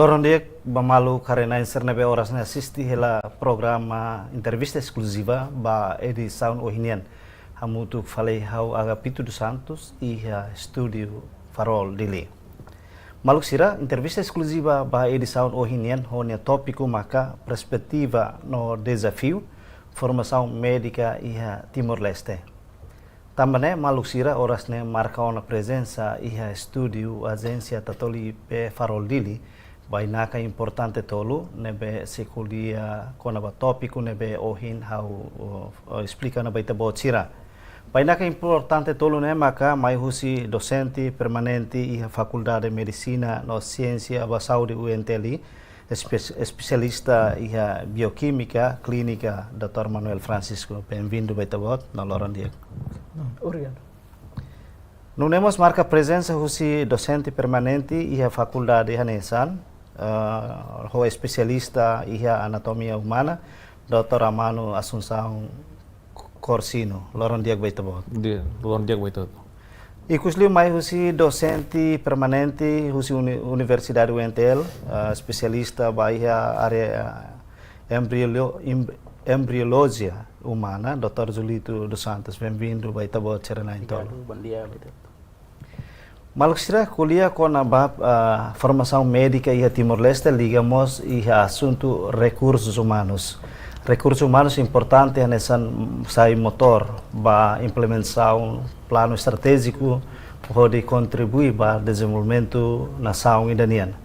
Loron dia bamalu karena inserne horas na assisti hela programa entrevista exclusiva ba edição ohinian hamutu falei hau Agapito dos Santos e estúdio Farol Dili. Maluk sira entrevista exclusiva ba edição ohinian honia tópico maka perspectiva no desafio formação médica e Timor-Leste. Também maluk sira horas ne marca uma presença e estúdio agência Tatoli pe Farol Dili. Bainaka importante tolu nebe sekulia konaba tópico nebe ohin hau explica na baita botira. Bainaka importante tolu ne maka mai husi docente permanente e faculdade de medicina no ciência ba saúde UNTL especialista e bioquímica clínica Dr. Manuel Francisco. Bem-vindo baita bot na Loran dia. Obrigado. Nunemos marca presença husi docente permanente e faculdade hanesan ho especialista em anatomia humana, Dr. Amano Assunção Corsino, Loron Diag Baitabot. Loron Diag Baitabot. E kusli mai husi docente permanente husi Universidade UNTL, especialista bahia área embriologia humana, Dr. Zulito dos Santos. Bem-vindo Baitabot Cerana Intolo. Bom dia, Baitabot. Maluk kuliah com a formação médica e a Timor-Leste ligamos e assunto recursos humanos. Recursos humanos importante nessa sai motor para implementação plano estratégico para contribuir para o desenvolvimento nação indaniana.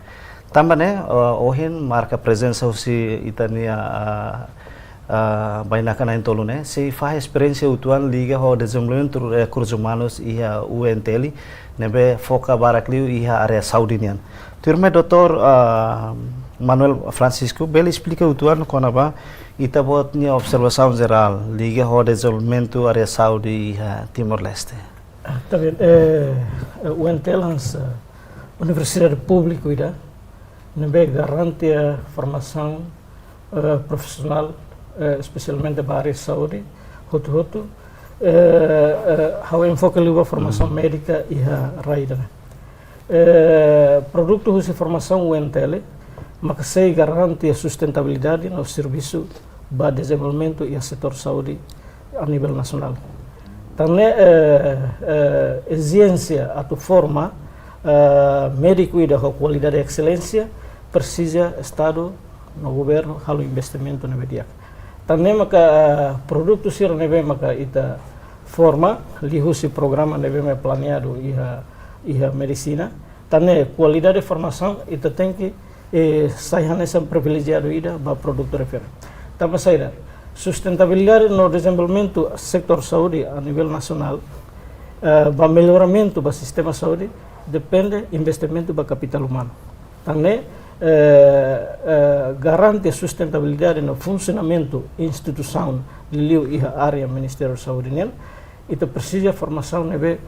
Também hoje marca presença se itania bainakan tolu ne se faz experiência utuan liga ao desenvolvimento de recursos humanos e a UNTL nebe foca barakliu e a área saudinian. Turme Dr. Manuel Francisco bele explica utuan konaba ita botnya observação geral liga ao desenvolvimento área saudi e Timor-Leste. Tá bem, UNTL hans Universidade Pública ida nebe garante a formação profissional especialmente para a área de saúde, há enfoque na formação médica e a raida. Produto de formação UNTL, mas se garante a sustentabilidade no serviço para desenvolvimento e a setor saúde a nível nacional. Também exigência a tu forma médico e da qualidade de excelência precisa Estado no governo halo investimento na mediak. Também maka produto sir nebe maka ita forma lihusi programa nebe me planeado iha medicina. Também qualidade de formação ita tem que sair nessa privilegiado ida ba produto refer. Também sair sustentabilidade no desenvolvimento setor saúde a nível nacional, ba melhoramento ba sistema saúde depende investimento ba capital humano. Também garante a sustentabilidade no funcionamento instituição de liu e a área Ministério da Saúde nele, e precisa formação nebe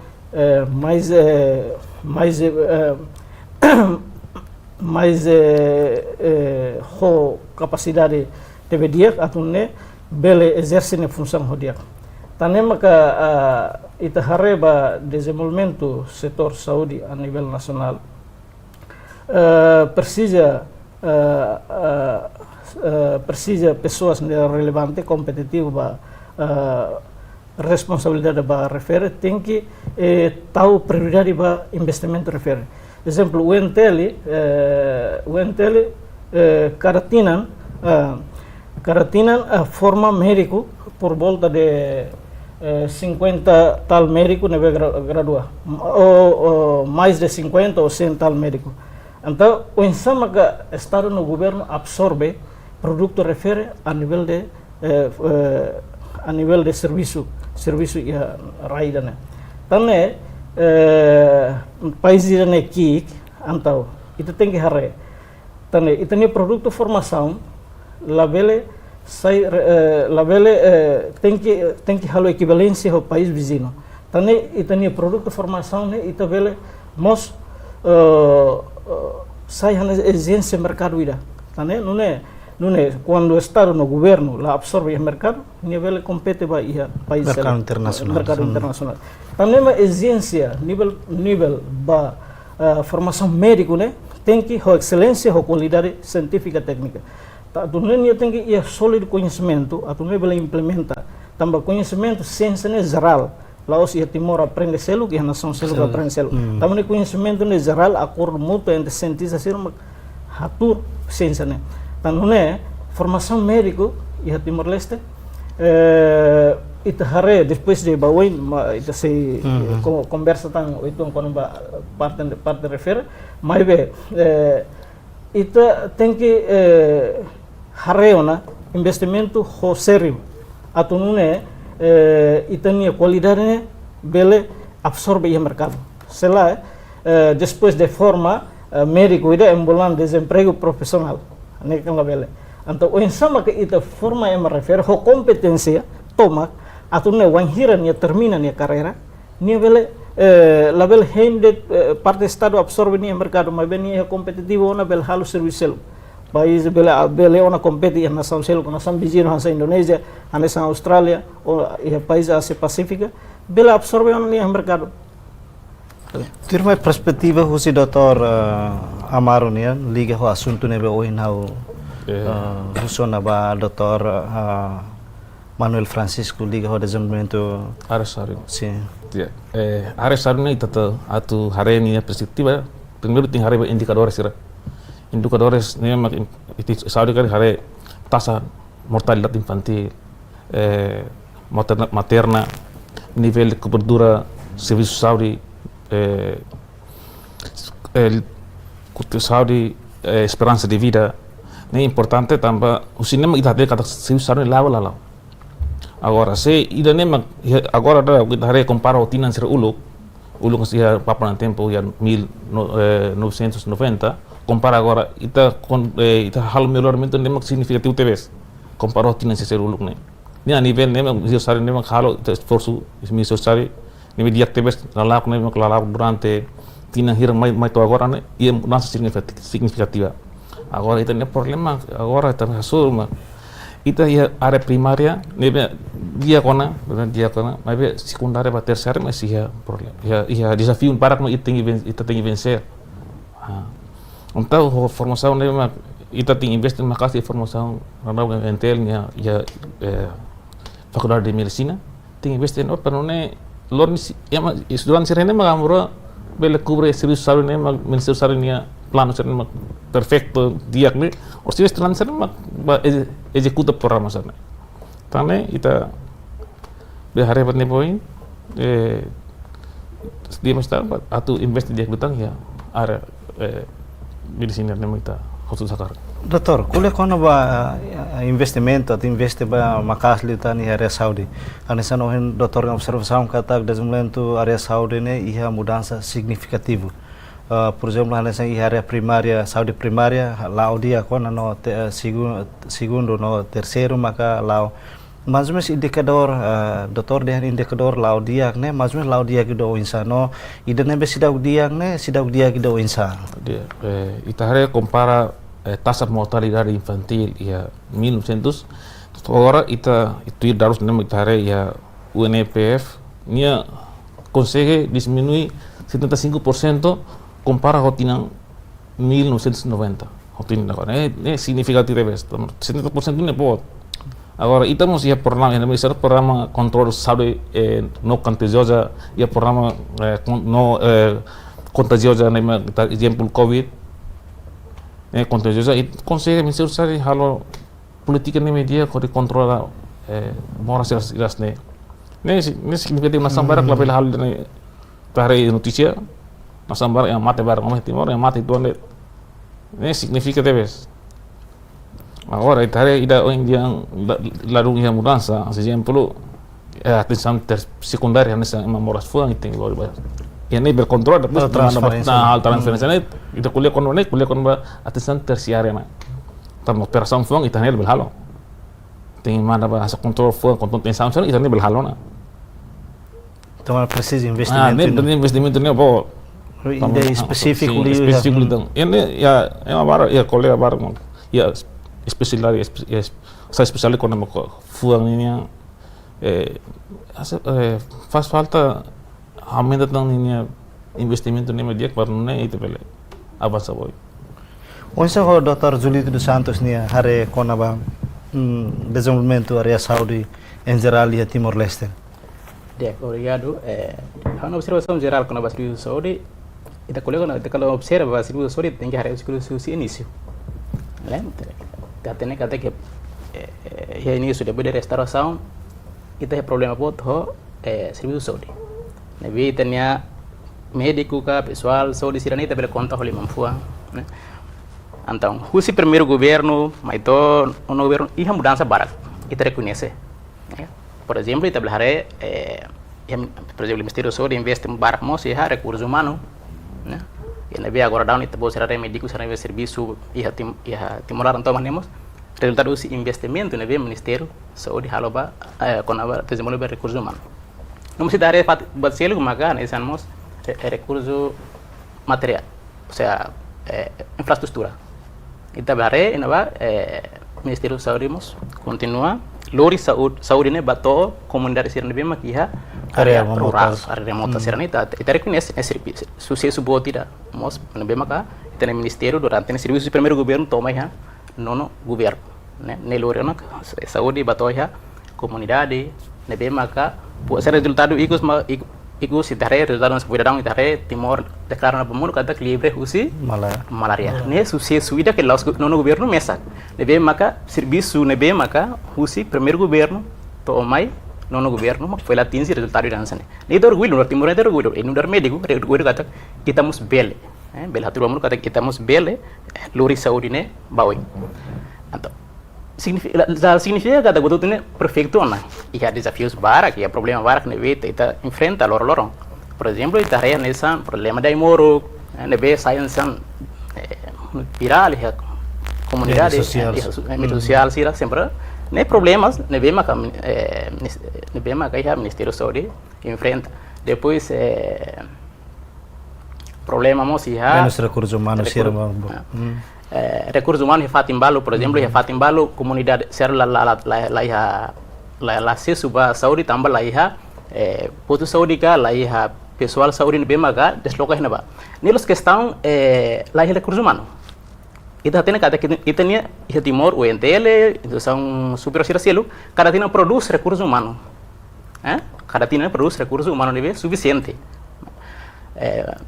capacidade de dia atune bele exerce na função rodia. Também maka ita hareba desenvolvimento setor saúde a nível nacional precisa pessoas relevantes, competitivas, responsabilidade para referir, tem que tal prioridade para investimento referir. Exemplo, o UNTL caratinan forma médico por volta de 50 tal médico neve gradua, ou mais de 50 ou 100 tal médico. Então, o ensama que o Estado no governo absorve produto refere a nível de serviço e a raida né. Também países né que então itu tem que harre. Também itu ne produto formação labele tem que halo equivalência ao país vizinho. Também itu ne produto formação né itu vele mos sai hana exigência mercado ida. Também não é quando o Estado no governo lá absorve o mercado, nível compete para o país mercado internacional. Também a exigência nível para formação médico né tem que a excelência, a qualidade científica técnica. Tu nem tem que ir sólido conhecimento, a tu nem vai implementar. Também conhecimento ciência geral. Lá os Timor aprende selo, que a nação selo aprende selo. Também conhecimento geral, acordo mútuo entre cientistas e atur ciência né. Então né formação médico e a Timor Leste itu hari depois de bawin itu se conversa tang itu quando parte refere mas be itu tem que hari ona investimento ho sério atunune itu nia qualidade né bele absorbe o mercado sei lá depois de forma médico ida ambulan desemprego profissional né que bele então o insama que itu forma me refere ho competência toma atau ne wanghira nia termina nia carreira nia bele label hende parte estado absorbe nia mercado mas bem nia competitivo ona bel halu serviço país bele ona compete na nação selo com nação vizinho na Indonésia na nação Austrália ou e país Ásia Pacífica bele absorbe ona nia mercado. Ter uma perspectiva o doutor Amaro nia liga o assunto nebe hoje now funciona ba doutor Manuel Francisco liga o desenvolvimento Arasaru. sim. Ya, Arasaru ni tata atu hari ni perspektiva primeiro tem hari indicadores sira. Indicadores ni itu Saudi kan hari tasa mortalidade infantil, materna, nível de cobertura serviço Saudi, Saudi esperança de vida. Ni importante tambah o cinema kita ada kata serviço Saudi lawa. Agora, se ida nem agora kita hari compara o tinan ser uluk que se papa no tempo ya 1990 compara agora ita hal melhoramento nem significativo teves compara o tinan ser uluk nem a nível nem necessário nem halo esforço necessário nem dia teves lalak nem lalak durante tinan hir mai to agora nem ia mudança significativa agora ita nem problema agora ita rasul ita ya área primária dia kona mas secundária para terciária mas ia problema ia desafio para que ita tem que vencer então a formação ita tem investir na casa de formação na entel ya faculdade de medicina tem investir no para não lor estudante serene magamuro bele cubre serviço saúde nem ministério saúde plano serene perfeito dia que os estudantes serene executa programa serene também ita hari ni poin dia mesti atau invest dia betang ya area medicina nem ita khusus sakar. Doutor, kuliah kono ba investimento at investe ba makasli ni area Saudi. Anisa nohen doutor ng observação kata desenvolvimento area Saudi ne iha mudança significativo. Por exemplo, anisa area primária Saudi primária lao dia kono no segundo no terceiro maka lao mais ou menos indicador doutor dengan indicador lao dia ne mais ou menos lao dia do insano ida ne sidaw dia do insa dia ita hari compara taxa mortalidade infantil ya 1900 agora ita itu darus nem ita hari ya UNEPF nia consegue diminuir 75% compara hotinang 1990 hotin agora é significativo vez 70% não é bom. Agora, estamos ia programa, programa controle saúde não contagiosa, ia programa não contagiosa, exemplo COVID, contagiosa, e consegue mensurar sabe halo política nem media que controla moras iras ne significatif na sambar kalau hal ne tare notícia na sambar yang mate bar ngomong timor yang mate itu ne significatif. Agora, itare ida yang lalu yang mudança, exemplo, atenção secundária nessa moras fuang itu luar biasa. Ini berkontrol depois hal transferência itu kuliah kon atenção terciária na. Tam operação fuang itu lebih halo. Tem mana bahasa kontrol fuang kontrol atenção itu lebih halo na. Então precisa investimento. Ini investimento ni apa? Ide spesifik itu. Ini ya baru ya kolega baru ya saya especially quando fuang ini faz falta aumenta tang ini investimento nem dia para não itu bele avança boy Onde o Dr. Julito dos Santos nia hare konaba desenvolvimento área saúde em geral e Timor-Leste. Obrigado. Uma observação geral com a serviço de saúde, e quando observa a serviço de saúde tem que haver o seu início. Tem que o início depois da restauração e tem problema por serviço de saúde. Nabi tanya médico ka pessoal saúde sirani tabela conta holi mamfua. Então, o primeiro governo, mas o governo ia mudança barak, itu reconhece. Por exemplo, kita belahare, por exemplo, o Ministério da Saúde investe barak mos ia recursos humanos, né? E nabi agora down itu bos serare médico serare serviço ia timorar então manemos. Resultado desse investimento nabi Ministério da Saúde haloba com a desenvolver recursos humanos. Não se dá baseado com maga, né? Sanmos recurso material, ou seja, infraestrutura. Kita bare inaba Ministério da Saúde mos continua lori saúde ne bato comunidade sirne bema kiha area rural area remota sirne ita reconhece esse sucesso boa tira mos bema ka ita Ministério durante o serviço do primeiro governo toma ya nono governo ne lori na saúde bato ya comunidade ne bema ka po ser resultado iku si tare resultado nos cuidadão tare Timor declara na mundo kata livre husi malaria ne sucesso ida que los nono governo mesa nebe maka serviço nebe maka husi primeiro governo to mai nono governo foi lá tinha resultado dan sane ne dor orgulho no Timor ne orgulho e no dar médico orgulho kata kita mus bele bele hatu mundo kata kita mus bele lori saúde ne baoi então significa que cada né perfeito não e há desafios barak e há problema barak ne vete ita enfrenta loro por exemplo ita reia nessa problema da imoro ne ve science viral e comunidade mídia social sira sempre ne problemas ne ve maka ia Ministério da Saúde enfrenta depois problema mos ia menos recursos humanos sira recursos humanos e Fatimbalo, por exemplo, e Fatimbalo comunidade ser la acesso à saúde também lá ia posto saúde cá lá ia pessoal saúde bem maga desloca aí na ba nelos que estão lá ia recursos humanos ita tem cada que itania ia Timor o NTL são superior cielo cada tina produz recursos humanos cada tina produz recursos humanos nível suficiente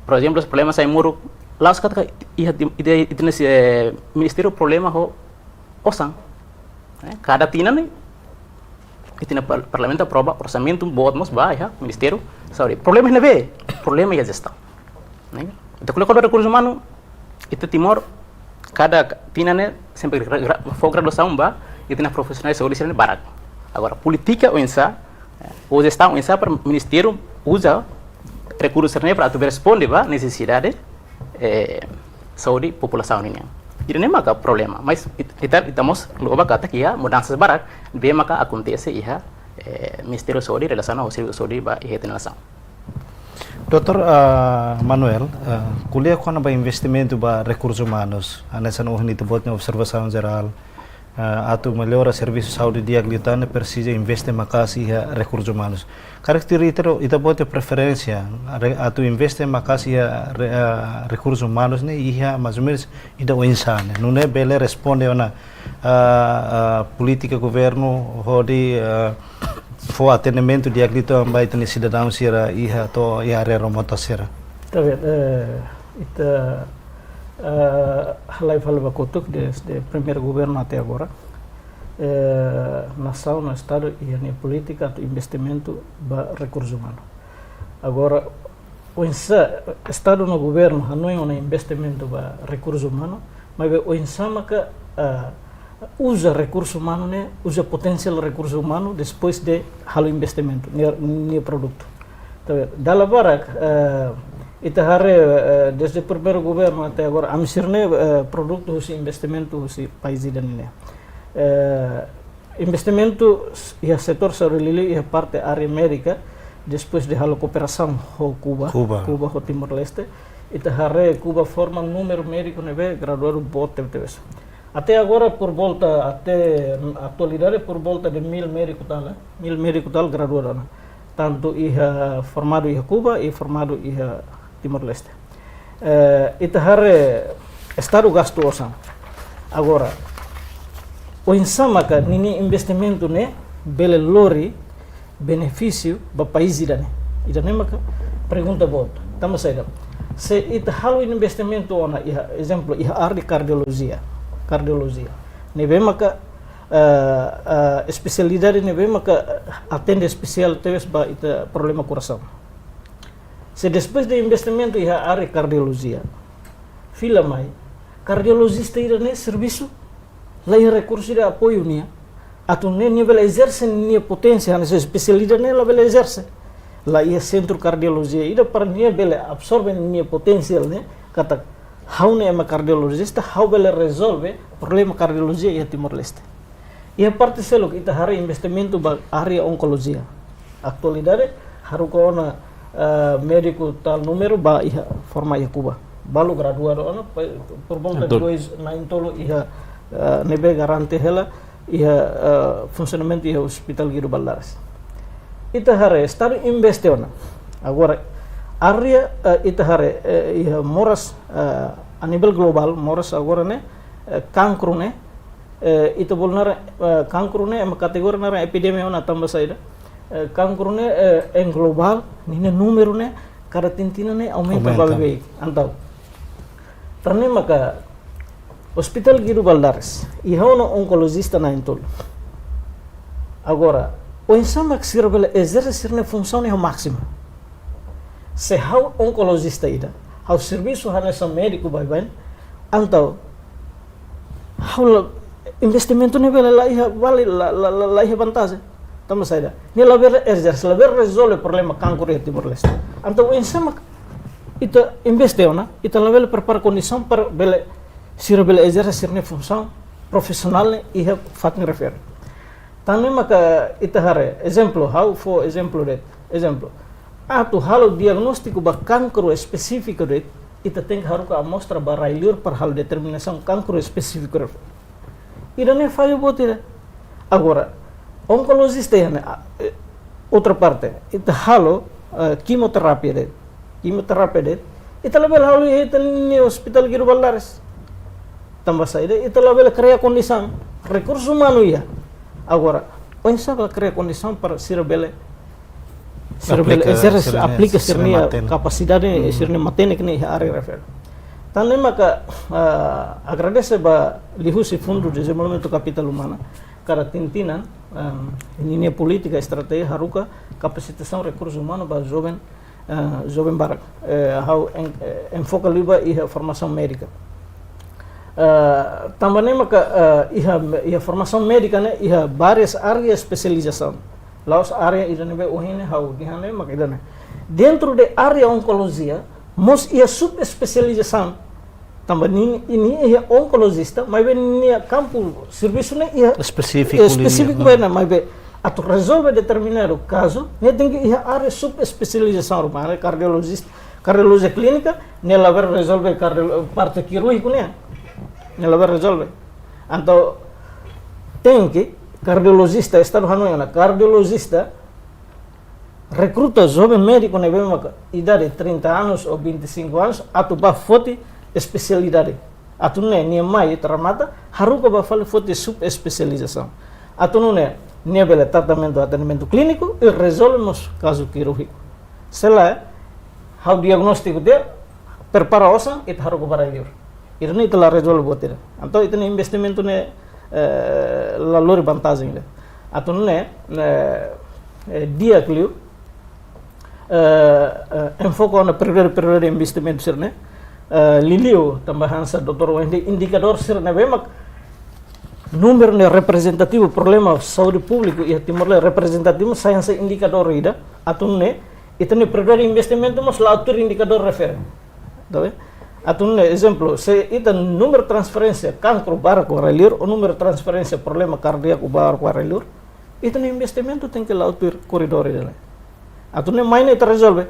por exemplo os problemas aí muro lá os kata itu nesse ministério problema ho osang cada tina né itu na parlamento aprova orçamento bot mos ba ya ministério saúde problema ne ve problema ya gestão né então quando recursos humanos itu Timor cada tina né sempre foco graduação ba itu na profissionais saúde sendo barak agora política ou gestão para ministério usa recursos né para tu responder ba necessidade saúde população ini. Jadi nem maka problema, mas estamos loba kata kia mudanças barak, bem maka acontece ia Ministério da Saúde relacionado ao serviço de saúde ba ia nação. Dr. Manuel, kuliah ko na ba investimento ba recursos humanos? Nessa no hinito bot na observação geral. Atu melhora serviço de saúde diaglitana precisa investir makasi recursos humanos. Característica ita bote preferência atu investe makasi recursos humanos ne ia mais ou menos ida o insane. Não é bele responde ona política governo hodi for atendimento diaglito ambai tene cidadão sira ia to ia remota sira. Tá vendo? Ita halai fala bakotuk desde primeiro governo até agora nação no estado e a política do investimento ba recursos humanos agora o estado no governo não é um investimento ba recursos humanos mas o maka usa recursos humanos né usa potencial recursos humanos depois de halo investimento no produto dalam barak ita hare desde o primeiro governo até agora amsirne produto husi investimento husi país dan ini investimento ia setor saúde ia parte área médica depois de halo cooperação ho Cuba ho Timor Leste ita hare Cuba forma número médico neve graduado bote até agora por volta até atualidade por volta de 1000 médico tal graduado tanto ia formado ia Cuba e formado ia Timor Leste ita hare Estado gasto osam. Agora, o insama ka nini investimento ne bele lori benefício ba país irane. Irane maka pergunta bot. Tama saida. Se ita halu investimento ona iha exemplo iha ardi cardiologia. Nebe maka especialidade nebe maka atende especial teves ba ita problema coração. Se depois de investimento iha ardi cardiologia. Fila mai cardiologista irane serviço lá iha recurso de apoio nia. Atun ne nível exerce nia potência nessa especialidade ne la bela exerce. Lá ia centro cardiologia ida para nia bela absorbe nia potencial ne kata how ne ema cardiologista how bela resolve problema cardiologia ia Timor Leste. Ia parte selo kita hari investimento ba área oncologia. Atualidade haruka ona médico tal número ba ia forma ia Cuba. Balu graduado ona por volta de 2 tolo ia nebe garante hela ia funcionamento ia hospital Guido Baldares. Ita hare estado investe ona. Agora área ita hare ia moras a nível global moras agora ne cancro ne ita bolnar cancro ne uma categoria na epidemia ona tamba saída cancro ne em global nine número ne cada tintina ne aumenta bebe antau tarne maka hospital Guido Baldares e ono oncologista na entol agora o insama que sirve exercer na função é o máximo se how oncologista ida how serviço hanessa médico vai bem antau how investimento ne vale lá ia vantagem tamo saída ne la ver exerce la ver resolve problema cancro de Timor Leste antau o insama ita investe ona ita la ver prepara condição para bele sirve exercer na função profissional e fatin refer também maka ita hare exemplo how for exemplo det exemplo tu halo diagnóstico ba cancro específico det ita tem haruka amostra ba railur para hal determinação cancro específico ida ne falho botira agora oncologista outra parte ita halo quimioterapia det ita label halo ita ni hospital Guido Baldares tambah saída ita label cria condição recurso humano ia agora o insaba cria condição para sirbele exerce aplica sirnia capacidade sirnia matênica ne área refer também maka agradece ba lihusi fundo de desenvolvimento capital humana cara tintina linha política estratégia haruka capacitação recursos humanos ba jovem barak how enfoca liba e formação médica também maka iha formação médica né iha várias áreas de especialização laos área idane be ohine how dihane maka idane dentro de área oncologia mos ia subespecialização também ini ia oncologista mas bem ia campo serviço né ia específico bem mas bem atu resolve determinado caso né tem que ia área subespecialização urbana cardiologia clínica nela ver resolve parte quirúrgico né nela ver resolve então tem que cardiologista estado hanoiana cardiologista recruta jovem médico ne bem maka idade 30 anos ou 25 anos atu ba fote especialidade atu ne nia mai tramata haruka ba fale fote subespecialização atu ne nia bela tratamento atendimento clínico e resolvemos caso quirúrgico sela how diagnóstico de prepara osa it haruka para livro irni telah resolve botira então itu investimento ne lalori vantagem le atu ne dia clio enfoca na primeiro investimento sir ne lilio tambahan sa Dr. Wendy indicador sir ne bemak número ne representativo problema saúde público e Timor Leste representativo sayansa indicador ida atu ne itu ne primeiro investimento mas la autor indicador refer tá bem atu ne exemplo se ita número transferência cancro barak warelur ou número transferência problema cardíaco barak warelur itu ne investimento tem que la autor corredor ida atu ne main ita resolve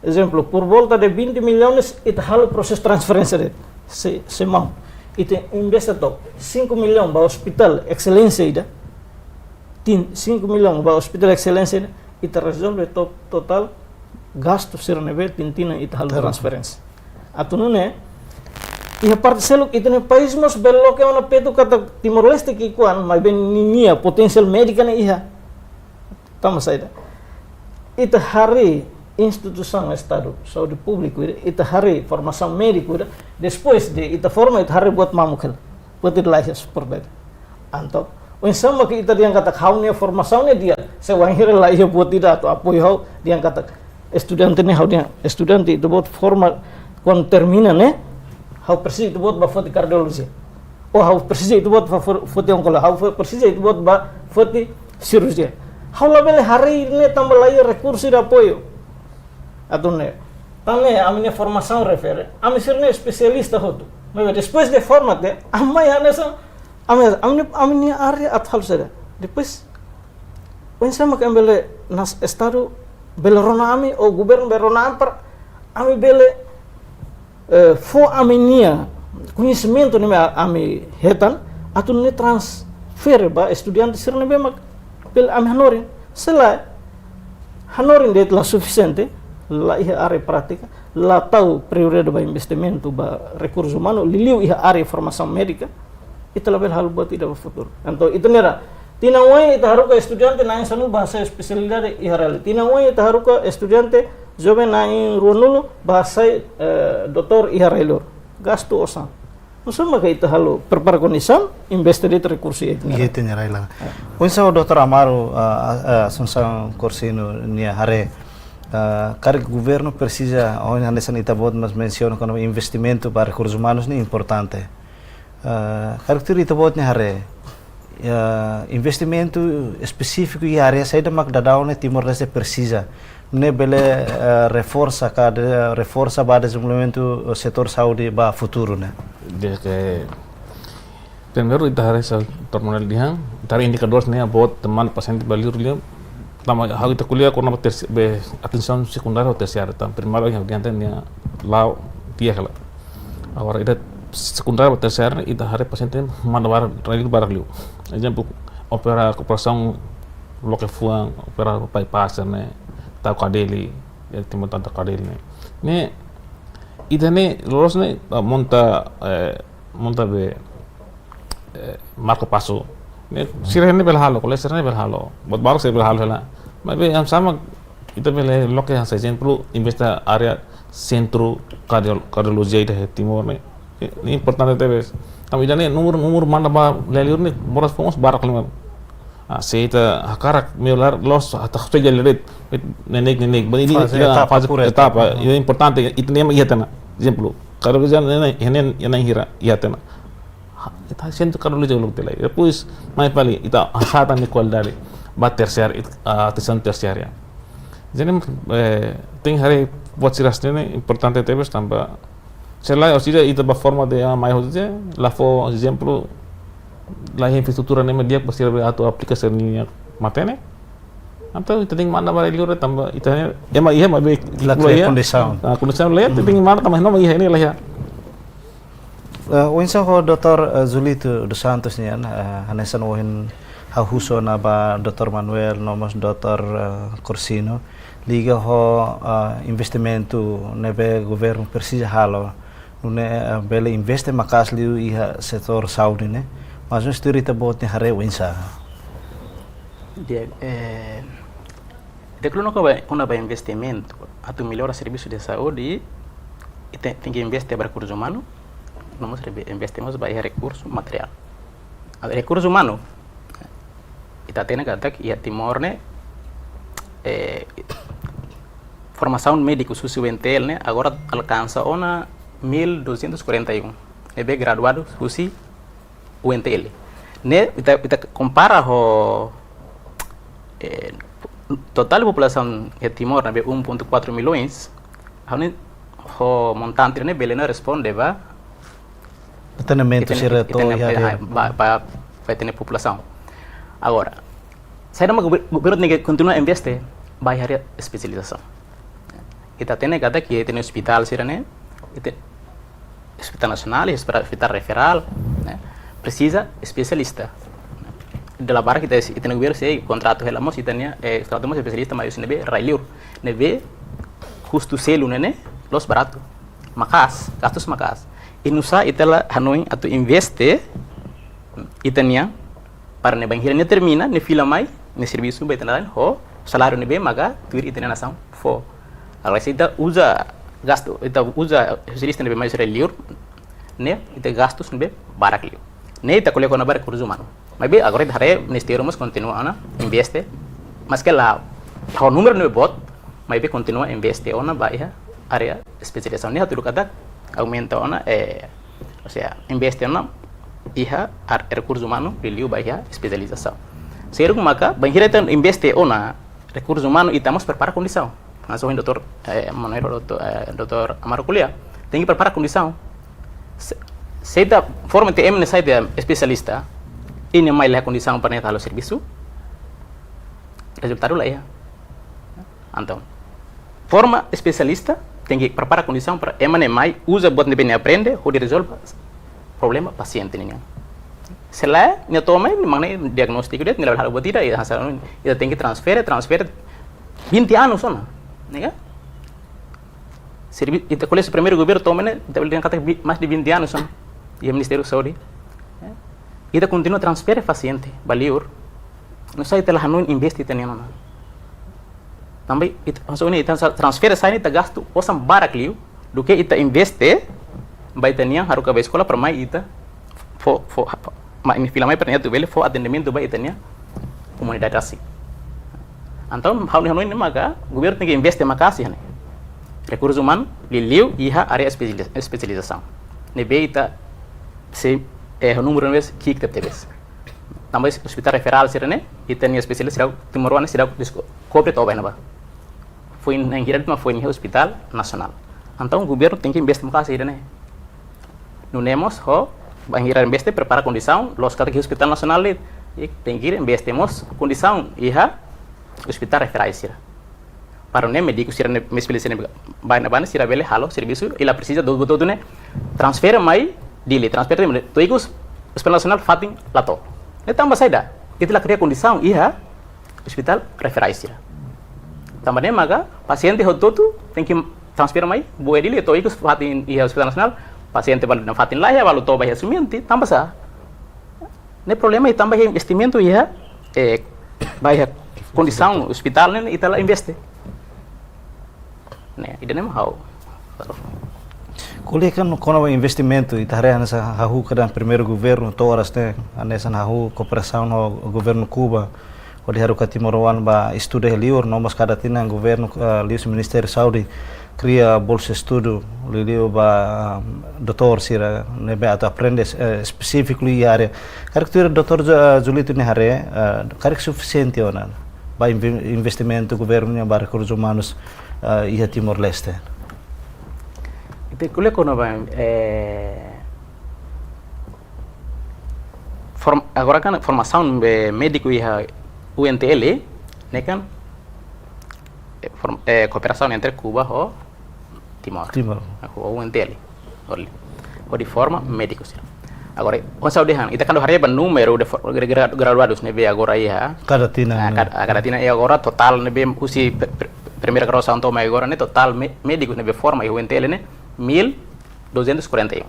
exemplo por volta de 20 milhões ita halo proses transferência de se mau ita investe to 5 milhões ba hospital excelência ida 5 milhões ba hospital excelência ita resolve total gasto sir neve tintina ita halo transferência atu ne Iha parte seluk itu ne país mos belok que ona petu kata Timor Leste que kuan mai ben ninia potensial médica ne iha. Tama saida. Ita hari instituição Estado, saúde público, ita hari formação médica, depois de ita forma ita hari buat mamukal, buat itu lahir seperti itu. Anto, sama que ita diang kata kau ne formação ne dia, sewangir lah ia buat tidak atau apa ia diang kata estudante ne hau dia estudante itu buat forma quando termina ne, hau persis itu buat bafoti kardiologi, oh hau persis itu buat bafoti onkologi, hau persis itu buat bafoti cirurgia. Hau labele hari ini tambah lagi rekursi de apoio. Atau ne, também a minha formação refere, a minha ser especialista hotu. Mas depois de formate, a minha nessa, a minha área atual será. Depois, pensamos que ambele nas estado bele ronami ou governo bele ronami para ami bele for a minha conhecimento ne ami hetan, atau ne transfer ba estudante ser ne bema bel am hanorin sela hanorin det la suficiente la iha área prática la tahu prioridade ba investimento ba recursos humanos liliu iha área formação médica itu lebih hal buat tidak futuro então itu nera tinawai itu haruka estudante nain sanu bahasa spesialidade iha real tinawai itu haruka estudante jovem nain runulo bahasa doktor iha relor gasto osan Maksudnya itu halu perparkonisan investigate rekursi itu. Gitu nyerai lah. Unsa Dr. Amaro Assunção Corsino nia hare kar governo precisa onde andesan itabot mas menciona como investimento para recursos humanos ni importante. Karakter itabot nia hare investimento específico e área saída mak dadao ne Timor Leste precisa. Ne bele reforça para desenvolvimento setor saúde ba futuro ne. Dia que primeiro ita harus terminal dia, dari indikador nih buat teman pasien baliur dia, tama hal itu kuliah karena be atenção secundária ou terciária, tam primeiro yang dia nih lau dia kalau, agora ita secundária ou terciária ita harus pasien mana barang barang exemplo operação lo que fuang opera bypass né, tau kadeli, ya timur tanta kadeli né. Ita ne lolos ne monta be marco paso ne sirene belhalo kole sirene belhalo bot baru se belhalo la mas be am sama ita bele loke yang sajen perlu investa area centro cardiologia ita timor ne ini importante tebes tam ida ne numur mana ba leliur ne moras fomos barak lima seita hakarak melar los atau saja lerit nenek bani etapa ini importante itu nema iya tena exemplo cardiologia nene yang hira iya tena ita centro cardiologia uluk telai depois mais pali ita hata ni qualidade ba terciária atenção terciária jadi tem hari buat siras ne importante tebes tambah selain osida ita ba forma de mais hoje la fo exemplo la infraestructura ne media pasti atau aplikasi ni matene atau itu tinggal mana balik liur tambah itu ema iya mah baik la kondisi lain itu tinggal mana tambah nama iya ini lah ya Unsa ho Dr. Zulito dos Santos niyan hanesan wohin hahuso na ba Dr. Manuel nomos Dr. Corsino liga ho investimento nebe governo precisa halo nune bele investe makas liu iha setor saúde ne mas um esturita bot ni hare Unsa dia declaro que vai investimento atu melhora serviço de saúde e tem que investir para recursos humanos nós investimos para recurso material recurso humano kita tena kata ia Timor ne formação médico suficiente ne agora alcança ona 1241 é graduado susi UNTL ne kita compara ho total população de Timor na 1.4 milhões o montante ne belena responde va treinamento sirato para ter população agora sai da governo que continua a investir vai área especialização kita tem kata que tem hospital sirane tem hospital nacional hospital referral precisa especialista de la barra kita tem governo se contrato helamos e tem contrato especialista mas nebe railiur nebe custo selo né los barato makas gastos makas inusa itela hanoi atau investe itania para ne banhira ne termina ne fila mai ne serviço vai tenaran ho salário ne bem maga tuir itena nação fo agora se ita usa gasto ita usa registrista ne bem mais reliur ne ita gastos ne bem barak liu ne ita colhe na barak recursos humanos mas bem agora dhare ministério mas continua ana investe mas que lá o número ne bot mas bem continua investe ona baia área especialização ne hatu kata aumenta ona ou seja investe ona iha recursos humanos beliau baia especialização seru maka banhira tan investe ona recursos humanos estamos prepara condição nós o doutor Manuel doutor Amaro Kulia tem que preparar condição se da forma de emne sai de especialista ini mai la condição para netar o serviço resultado lá ia então forma especialista tem que preparar condição para emne mai usa bot ne bem aprende ou de resolve problema paciente ninguém se lá ne toma mana diagnóstico det nilai hal botida ia hasil ia tem que transfer 20 anos só né serviço ita colhe o primeiro governo toma né tem kata mais de 20 anos só e o Ministério da Saúde ita continua transfer paciente baliur não sai telah hanun investi tenian não também ita maksudnya ita transfer sai ita gasto osam barak liu do que ita investe vai tenian haru ka escola para mai ita fo ma ini filamai para tu bele fo atendimento vai tenian comunidade assim então hal hanun ini maka governo tem que investe makasih né recursos humanos liu iha área especialização ne beita se o número vez que tebes também hospital referral sirene e tem especialista timorwana sira cobre toba na ba foi na engira mas foi no hospital nacional então o governo tem que investir mais sirene não nemos ho bangira investe prepara condição los que hospital nacional e tem que investimos condição iha hospital referral sira para o médico sira me especialista bana sira bele halo serviço ela precisa do boto né transfer mai dili transfer tu ikut hospital nasional fatin lato ne tambah saida itulah kriya condição iha hospital referência tambah maka paciente hototu tem que transfer mai boe dili tu ikut fatin iha hospital nasional paciente balu na fatin lah ya balu to bahaya sumianti tambah sa ne problema e tambah investimento iha bahaya condição hospital ne itala investe ne idane mau Kuliah kan kono investimento itare nessa hahu kadang primeiro governo toras né nessa hahu cooperação no governo Cuba o de haru Timor-Leste ba estudo liur nomos cada tina governo lius Ministério Saúde cria bolsa estudo liu ba doutor sira nebe atau aprende específico li área karakter doutor Julito ne hare karak suficiente ona ba investimento governo ba recursos humanos ia Timor-Leste. Kuliah kono ba agora kan formação médico iha UNTL né kan cooperação entre Cuba e Timor o UNTL o de forma médico sih agora o saudihan ita kan do hare ban número de graduados ne be agora iha cada tina e agora total ne be usi primeira graduação toma agora ne total médico ne be forma iha UNTL ne 1241.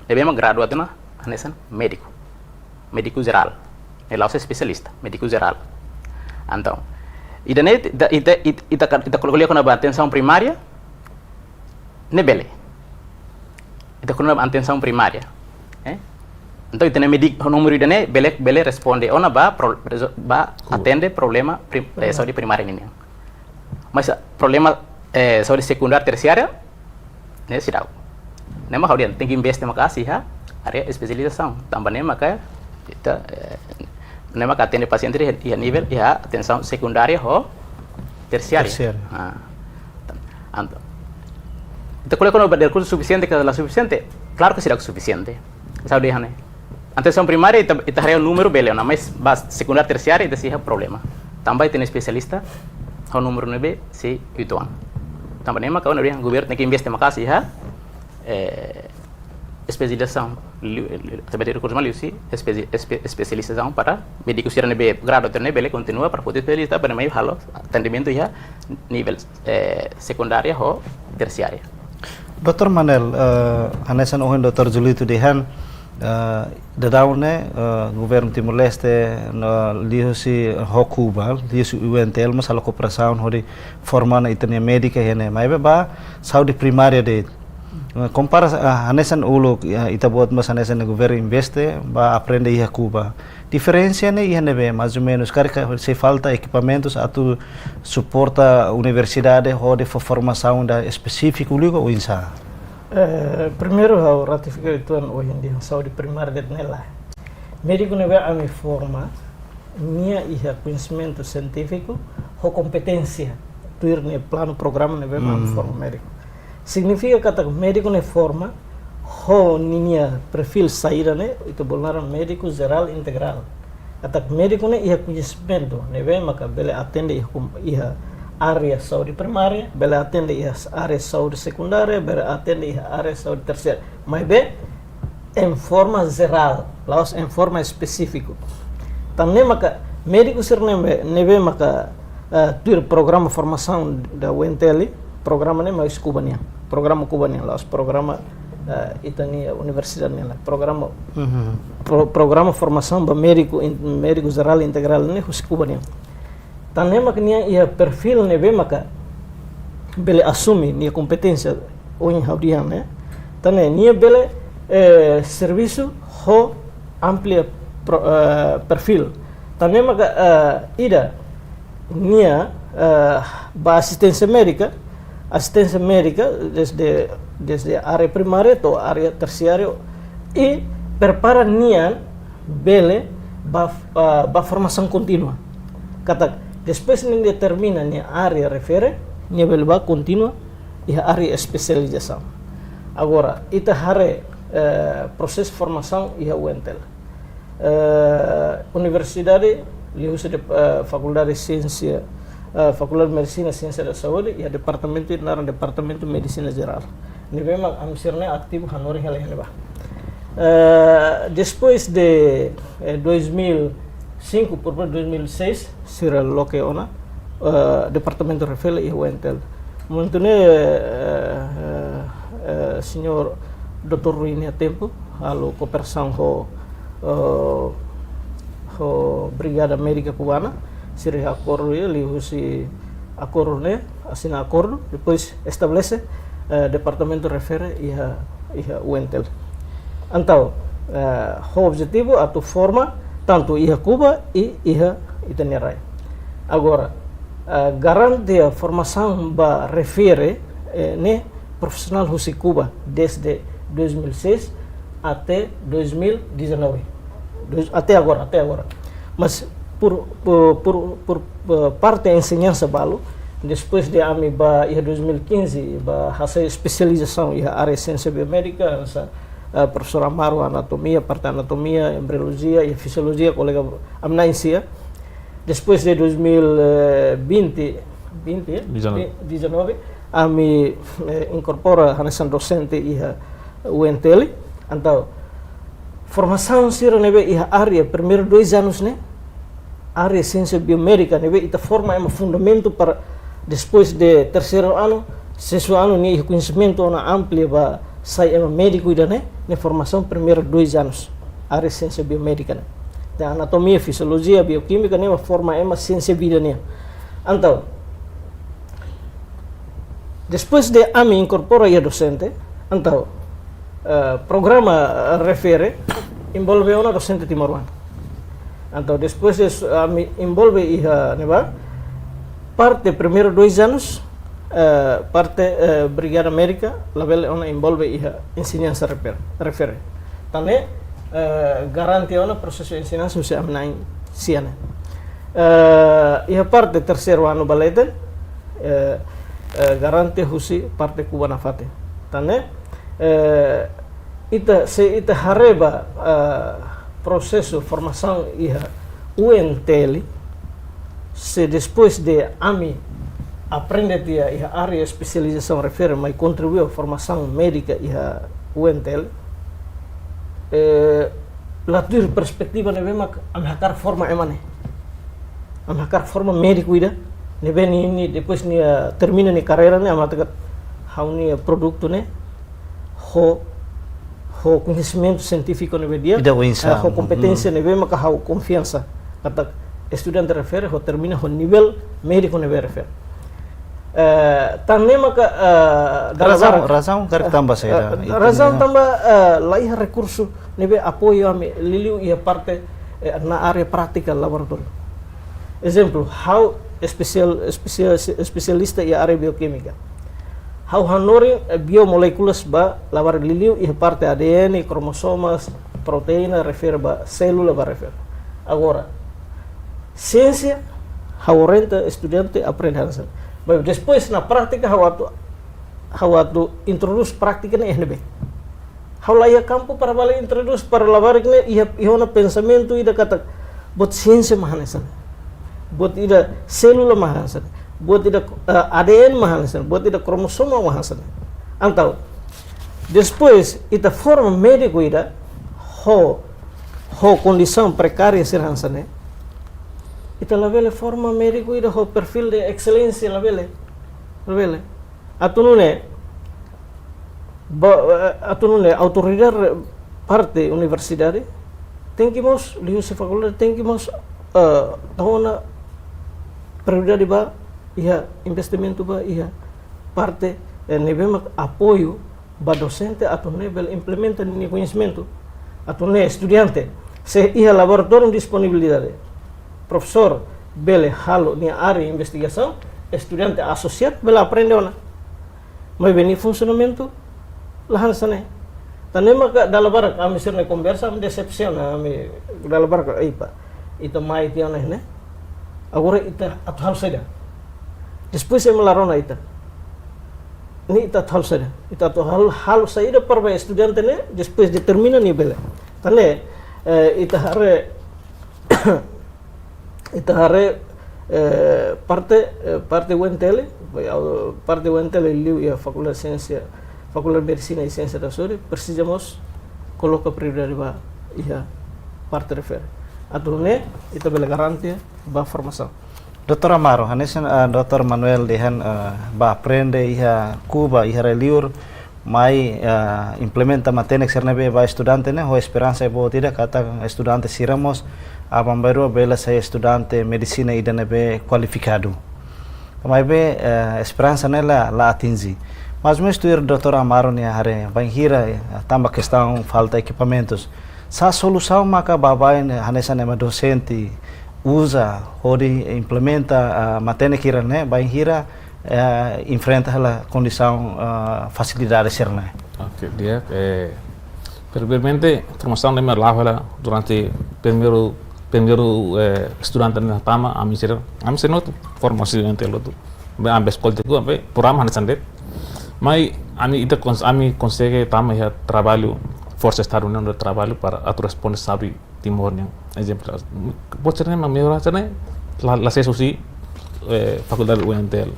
Devemos graduado na anesan médico geral. Ele é o especialista, médico geral. Então, ita colocou com a atenção primária, nebele. Ita com a atenção primária, então ita médico número idane bele responde ona ba atende problema saúde primária ninguém. Mas problema saúde secundária terciária ne sidau nema haudian tem que investir makasih ha área especialização também maka kita nema ka atende paciente di nível ya atenção secundária ho terciária anto kita colhe quando o recurso suficiente que la suficiente claro que será suficiente sabe hane atenção primária ita hare número bele na mas secundária terciária ita siha problema também tem especialista o número 9 si ituan também maka o governo tem que investir makasih ha especialização também recursos humanos especialização para médicos sira nebe grado terne bele continua para poder especialista para mai halo atendimento ya nível secundária ou terciária Dr. Manel, hanesan ohen Dr. Julito Dehan, da daune governo Timor Leste lihusi hokuba lihusi UNTL mas ala cooperação hori formana itania médica hene maibe ba saúde primária de compara hanesan ulo ita buat mas hanesan governo investe ba aprende ia Cuba diferença ne ia nebe mais ou menos carga se falta equipamentos atu suporta universidade hori for formação da específico ligo ou insa. Primeiro, eu ratifico itu hoje em dia saúde primária de nela. Médico nebe a me forma, minha ia conhecimento científico, ou competência, tuir ne plano programa nebe a me forma médico. Significa que médico ne forma, ho minha perfil saída ne itu bolnaran médico geral integral. Kata médico ne ia conhecimento nebe maka bele atende ia área saúde primária, bela atende a área saúde secundária, bela atende a área saúde terciária. Mas bem, em forma geral, laos em forma específica. Também maka médico ser nebe maka tur programa formação da UNTL, programa ne mais cubania, programa cubania, laos programa itania universidade nela, programa programa formação ba médico geral integral ne hus cubania. Também makanya ia perfil nebe maka bele assume nia competência ou em haudian né também nia bele serviço ho amplia perfil também maka ida nia ba assistência médica desde área primária to área terciária e prepara nia bele ba formação contínua kata depois nem determina a área refere, nem belba contínua e a área especialização. Agora, ita hare processo de formação e a UNTL. Universidade, lihusa de faculdade de ciência, faculdade de medicina e ciência da saúde e a departamento de medicina geral. Nível mag amsirne ativo hanori heleba. Depois de 2005 por 2006 sira loke ona departamento refele e UNTL montune senhor Dr. Ruini a tempo alo cooperação ho brigada médica cubana sira acordo ele husi acordo né assina acordo depois estabelece departamento refere e a UNTL então o objetivo a tu forma tanto ia Cuba e ia Itanerai. Agora, garante a formação ba refere ne profissional husi Cuba desde 2006 até 2019. Até agora. Mas por parte da ensinança balo, depois de ami ba ia 2015 ba hasil especialização ia área ciência biomédica, professor Amaro anatomia, parte anatomia, embriologia e fisiologia, colega amnainsia. Depois de 2019, ami incorpora hanesan docente e UNTL. Então, formação sira nebe e área primeiro 2 anos né, área ciência biomédica nebe ita forma é fundamento para depois de terceiro ano, sexto ano ni conhecimento na amplia ba sai médico ida né, na formação primeiro 2 anos área ciência biomédica né. Da anatomia, fisiologia, bioquímica né, forma é ciência vida né. Então, depois de ami incorpora a docente, então programa refere envolve uma docente timoruana. Então, depois de ami envolve a neba parte primeiro 2 anos parte Brigada Médica, label ona envolve a ensinança refere. Também garante ona processo de ensinança usia amnain siana. E a parte terceiro ano baleten garante husi parte cubana fate. Também ita hareba processo de formação e UNTL se depois de ami aprende a área de especialização refere mas contribuiu à formação médica e a UNTL latur perspectiva nebe mak amhakar forma emane amhakar forma médico ida nebe ni depois ni termina ni carreira ne amatakat hauni produto ne ho conhecimento científico nebe dia, Ida winsa. ho competência nebe maka ho confiança. Kata estudante refere ho termina ho nível médico nebe refere. Tanne maka razão quero tambah saya. razão tambah lain recurso nebe apoio ame liliu ia parte na área prática laboratório. Exemplo, how especialista ia área bioquímica. How hanori biomolekulas ba lavar liliu ia parte ADN, cromosomas, proteína refere ba célula ba refere. Agora, ciência, how orienta estudante aprende hansan. Mas depois na prática how atu introduz prática na NB. How lá ia campo para bala introduz para lavar que ia na pensamento ida kata bot ciência mahanesan. Bot ida célula mahanesan. Bot ida ADN mahanesan, bot ida cromosoma mahanesan. Então, depois ita forma médico ida ho condição precária ser hansan. Ita lavele forma médico ida ho perfil de excelência lavele. Atunune autoridade parte universidade tengimos liu se faculdade tengimos tahona prioridade ba ia investimento ba ia parte nível apoio ba docente atau nível implementa ni conhecimento atau estudante se ia laboratório disponibilidade professor bele halo ni área investigação estudante associado bela aprende ona mas beni funcionamento lahan sana tane maka dalabar kami sirne conversa am decepção kami dalabar ka ipa ita mai tiana ne agora ita athal sada depois eu melarona ita ni ita athal sada ita to hal saída para estudante ne depois determina ni bela tane ita hare parte UNTL parte UNTL liu ya faculdade ciência faculdade medicina e ciência da saúde precisamos coloca prioridade ba ia parte refere atune itu bela garantia ba formação. Dr. Amaro, hanesan Dr. Manuel dehan ba aprende iha Cuba iha reliur mai implementa matenek sernebe ba estudante ne ho esperança bo tidak kata estudante siramos abambairo bela saya estudante medicina ida nebe qualificado. Mai be esperança nela la atingi. Mas meu estudar Dr. Amaro ne hare banhira tambah questão falta equipamentos. Sa solução maka babai hanesan ema docente usa hori implementa matene kira ne banhira enfrenta a condição facilidade serna. Okay, dia primeiramente formação de merlavala durante primeiro estudante na tama ami ser not formasi ante lo tu ambe escola tu ambe programa hanesan mas ami consegue tama ya trabalho força estar união de trabalho para atu responsável timor yang exemplo pode ser memang melhor sana la sesusi faculdade UNTL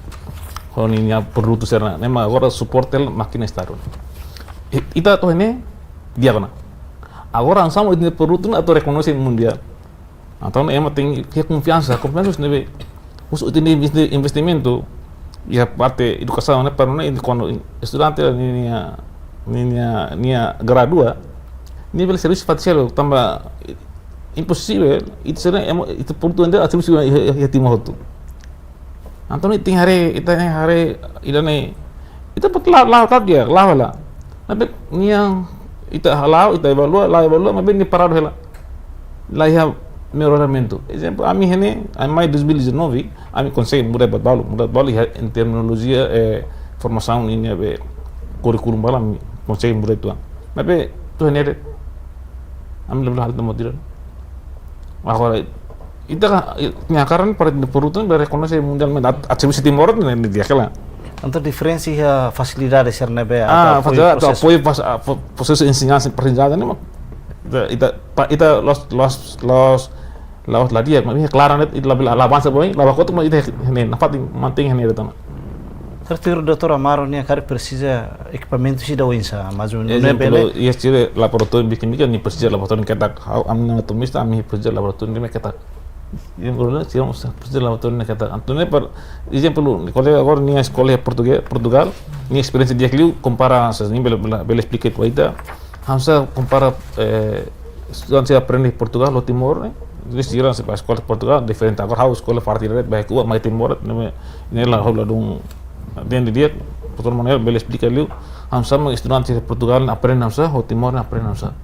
honinya perlu tu serna memang agora suportel máquina estar ita to ini dia kena agora ansam ini perlu tu atau reconhece mundial atau ema tem que confiança nebe uso ini investimento ya parte educação né para né quando estudante niya gradua nível serviço facial tambah impossível itu será itu perlu anda serviço ya timor tu Antoni ting hari idane itu betul lah dia lah tapi niang itu halau itu evalua tapi ni parado hela lah ya melhoramento exemplo ami hene mai 2019 ami consegue mudar balu ya em terminologia formação ini be curriculum balam consegue mudar itu tapi tu hene ami lebih hal tempat agora itu nyakaran pada perutuan dari rekonasi mundial atribusi timor ini dia kala Untuk diferensi facilidade sernebe atau apoio proses ensinança aprendizagem ini ita los la dia mas claro net itu la avança boi la bacoto mas ita ini napat manting ini datang Tertur Dr. Amaro ni akar precisa equipamento sida winsa mazun nebele yes laboratório biquímica ni precisa laboratório ketak am anatomista ami precisa laboratório ni ketak Yang problema sih pasti lah betul nih kata Antônio per exemplo colega agora nih sekolah Portugal nih experiência dia que compara assim bela explica itu aja hamsa compara estudante aprende Portugal ou Timor né eles tiram se para escola Portugal diferente agora a escola partir dari baik uang mai Timor ini lah hobla dong dentro dia betul mana bela explica liu hamsa estudante Portugal aprende hamsa ou Timor aprende hamsa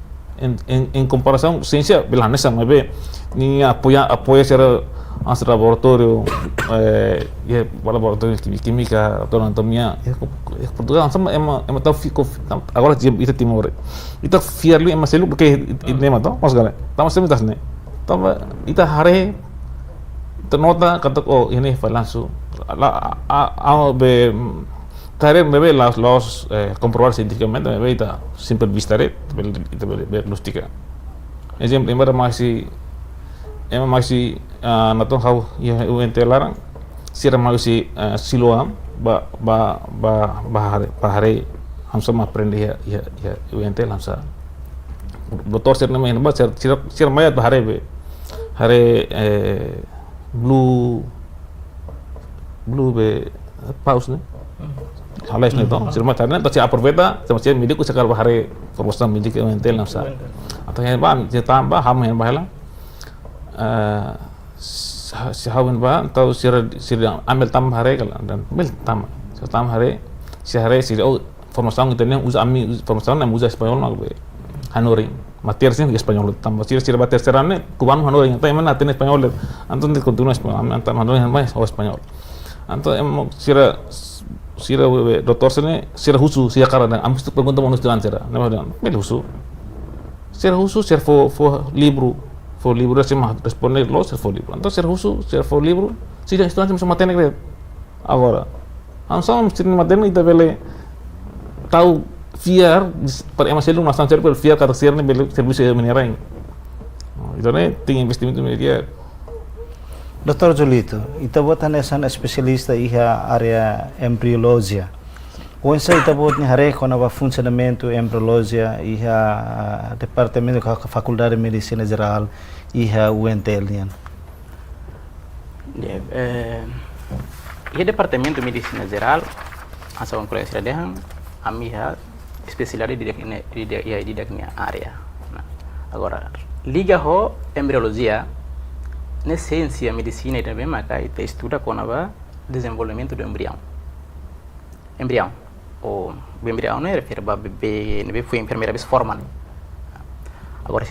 em comparação ciência belanja mas bem ni apoia secara as laboratório ya laboratório de química atau anatomia Portugal sama emang tahu fico agora itu Timor itu fiar lu emang selu porque ini mah tahu mas galera tahu semi tas nih tahu itu hari ternota kata oh ini langsung la be Tare me ve los comprobar científicamente me ve ita simple vista red itu ver lustika exemplo embora masih nato hau ya UNT larang sira masih siloam bahare hamsa ma aprende ya UNT hamsa doktor sir nama ba sira mayat bahare be hare blue be pause ne halais nih toh, sirma caranya toh si aproveita, sama si midik usah kalau bahare formosa midik yang entel nafsa, atau yang ban, si tambah ham yang bahelang, si hawen bah, atau si ambil tambah hare kalau dan ambil tambah hare, si hare si oh formosa itu yang usa ami formosa yang usa Spanyol mah be, Hanori, materi sih Spanyol tambah si bater serane, kuban Hanori, tapi mana tenis Spanyol, anton di continua Spanyol, anton Hanori yang baik oh Spanyol, anton emang sira doktor sini sira husu sira karena ambis tu pergunta manus jalan sira nama dia bel husu sira for libro sih mah responder lo sira for libro então sira husu sira for libro sira estudante mesmo matene gre agora ansam sira matene ita bele tahu fiar per ema selung nasan sira bel fiar kata sira ne bel serviço minerai itu ne ting investimento media. Dr. Julito, ita buat hanesan especialista iha area embriologia. Onsa ita buat ni hare kona ba funcionamento embriologia iha departamento da faculdade de medicina geral iha UNTL nian. Iha departamento de medicina geral asa on colega sira dehan amiha especialidade di daknia area. Agora liga ho embriologia na ciência medicina também maka ita estuda com o desenvolvimento do embrião o embrião né refere a bebê foi a primeira vez formado agora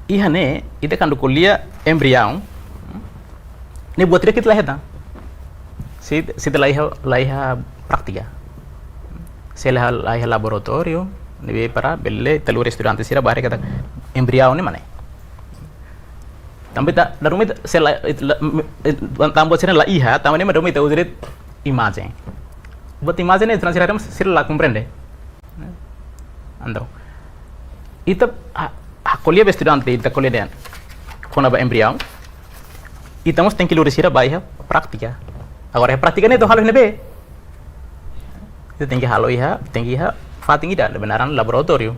iha né ita quando colhia embrião ne buat kita lahir se lá iha prática se lá iha laboratório ne para belle talur estudante sira bare kata embrião ne mana também tak darumi sela tambah sini lah iha tambah ni darumi tahu jadi imagem buat imagem ni transferam sila lah comprende ando itu colher estudante itu colher dan kona ba embrião itu mesti tem que lurisira baia prática agora prática ni tu halu nebe itu tem que halu iha fatingi dah benaran laboratório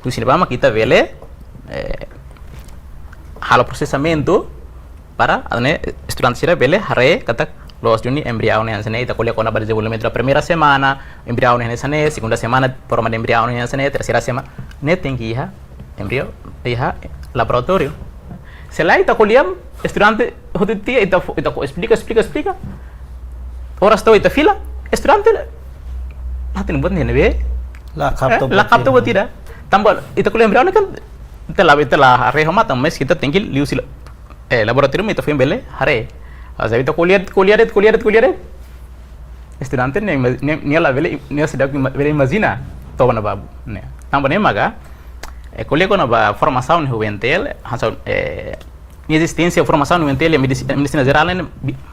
tu sini bama kita vele halo processamento para estudante sira bele hare kata los juni embrião ne hansane ita colhe kona desenvolvimento da primeira semana embrião ne hansane segunda semana forma de embrião ne hansane terceira semana ne tem que iha embrião iha laboratório se lá ita colhiam estudante hotia ita explica horas to ita fila estudante hatin buat ne nebe La kapto buat tidak tambah ita colhe embrião ne kan itelah rehoma tames kita tinggal lius laboratorium itu film bele hare asa itu kuliah estudante ni la bele ni sedang bele imagina to na babu ne tambah ne maga kuliah kona ba formação no UNTL hasa existência formação no UNTL medicina geral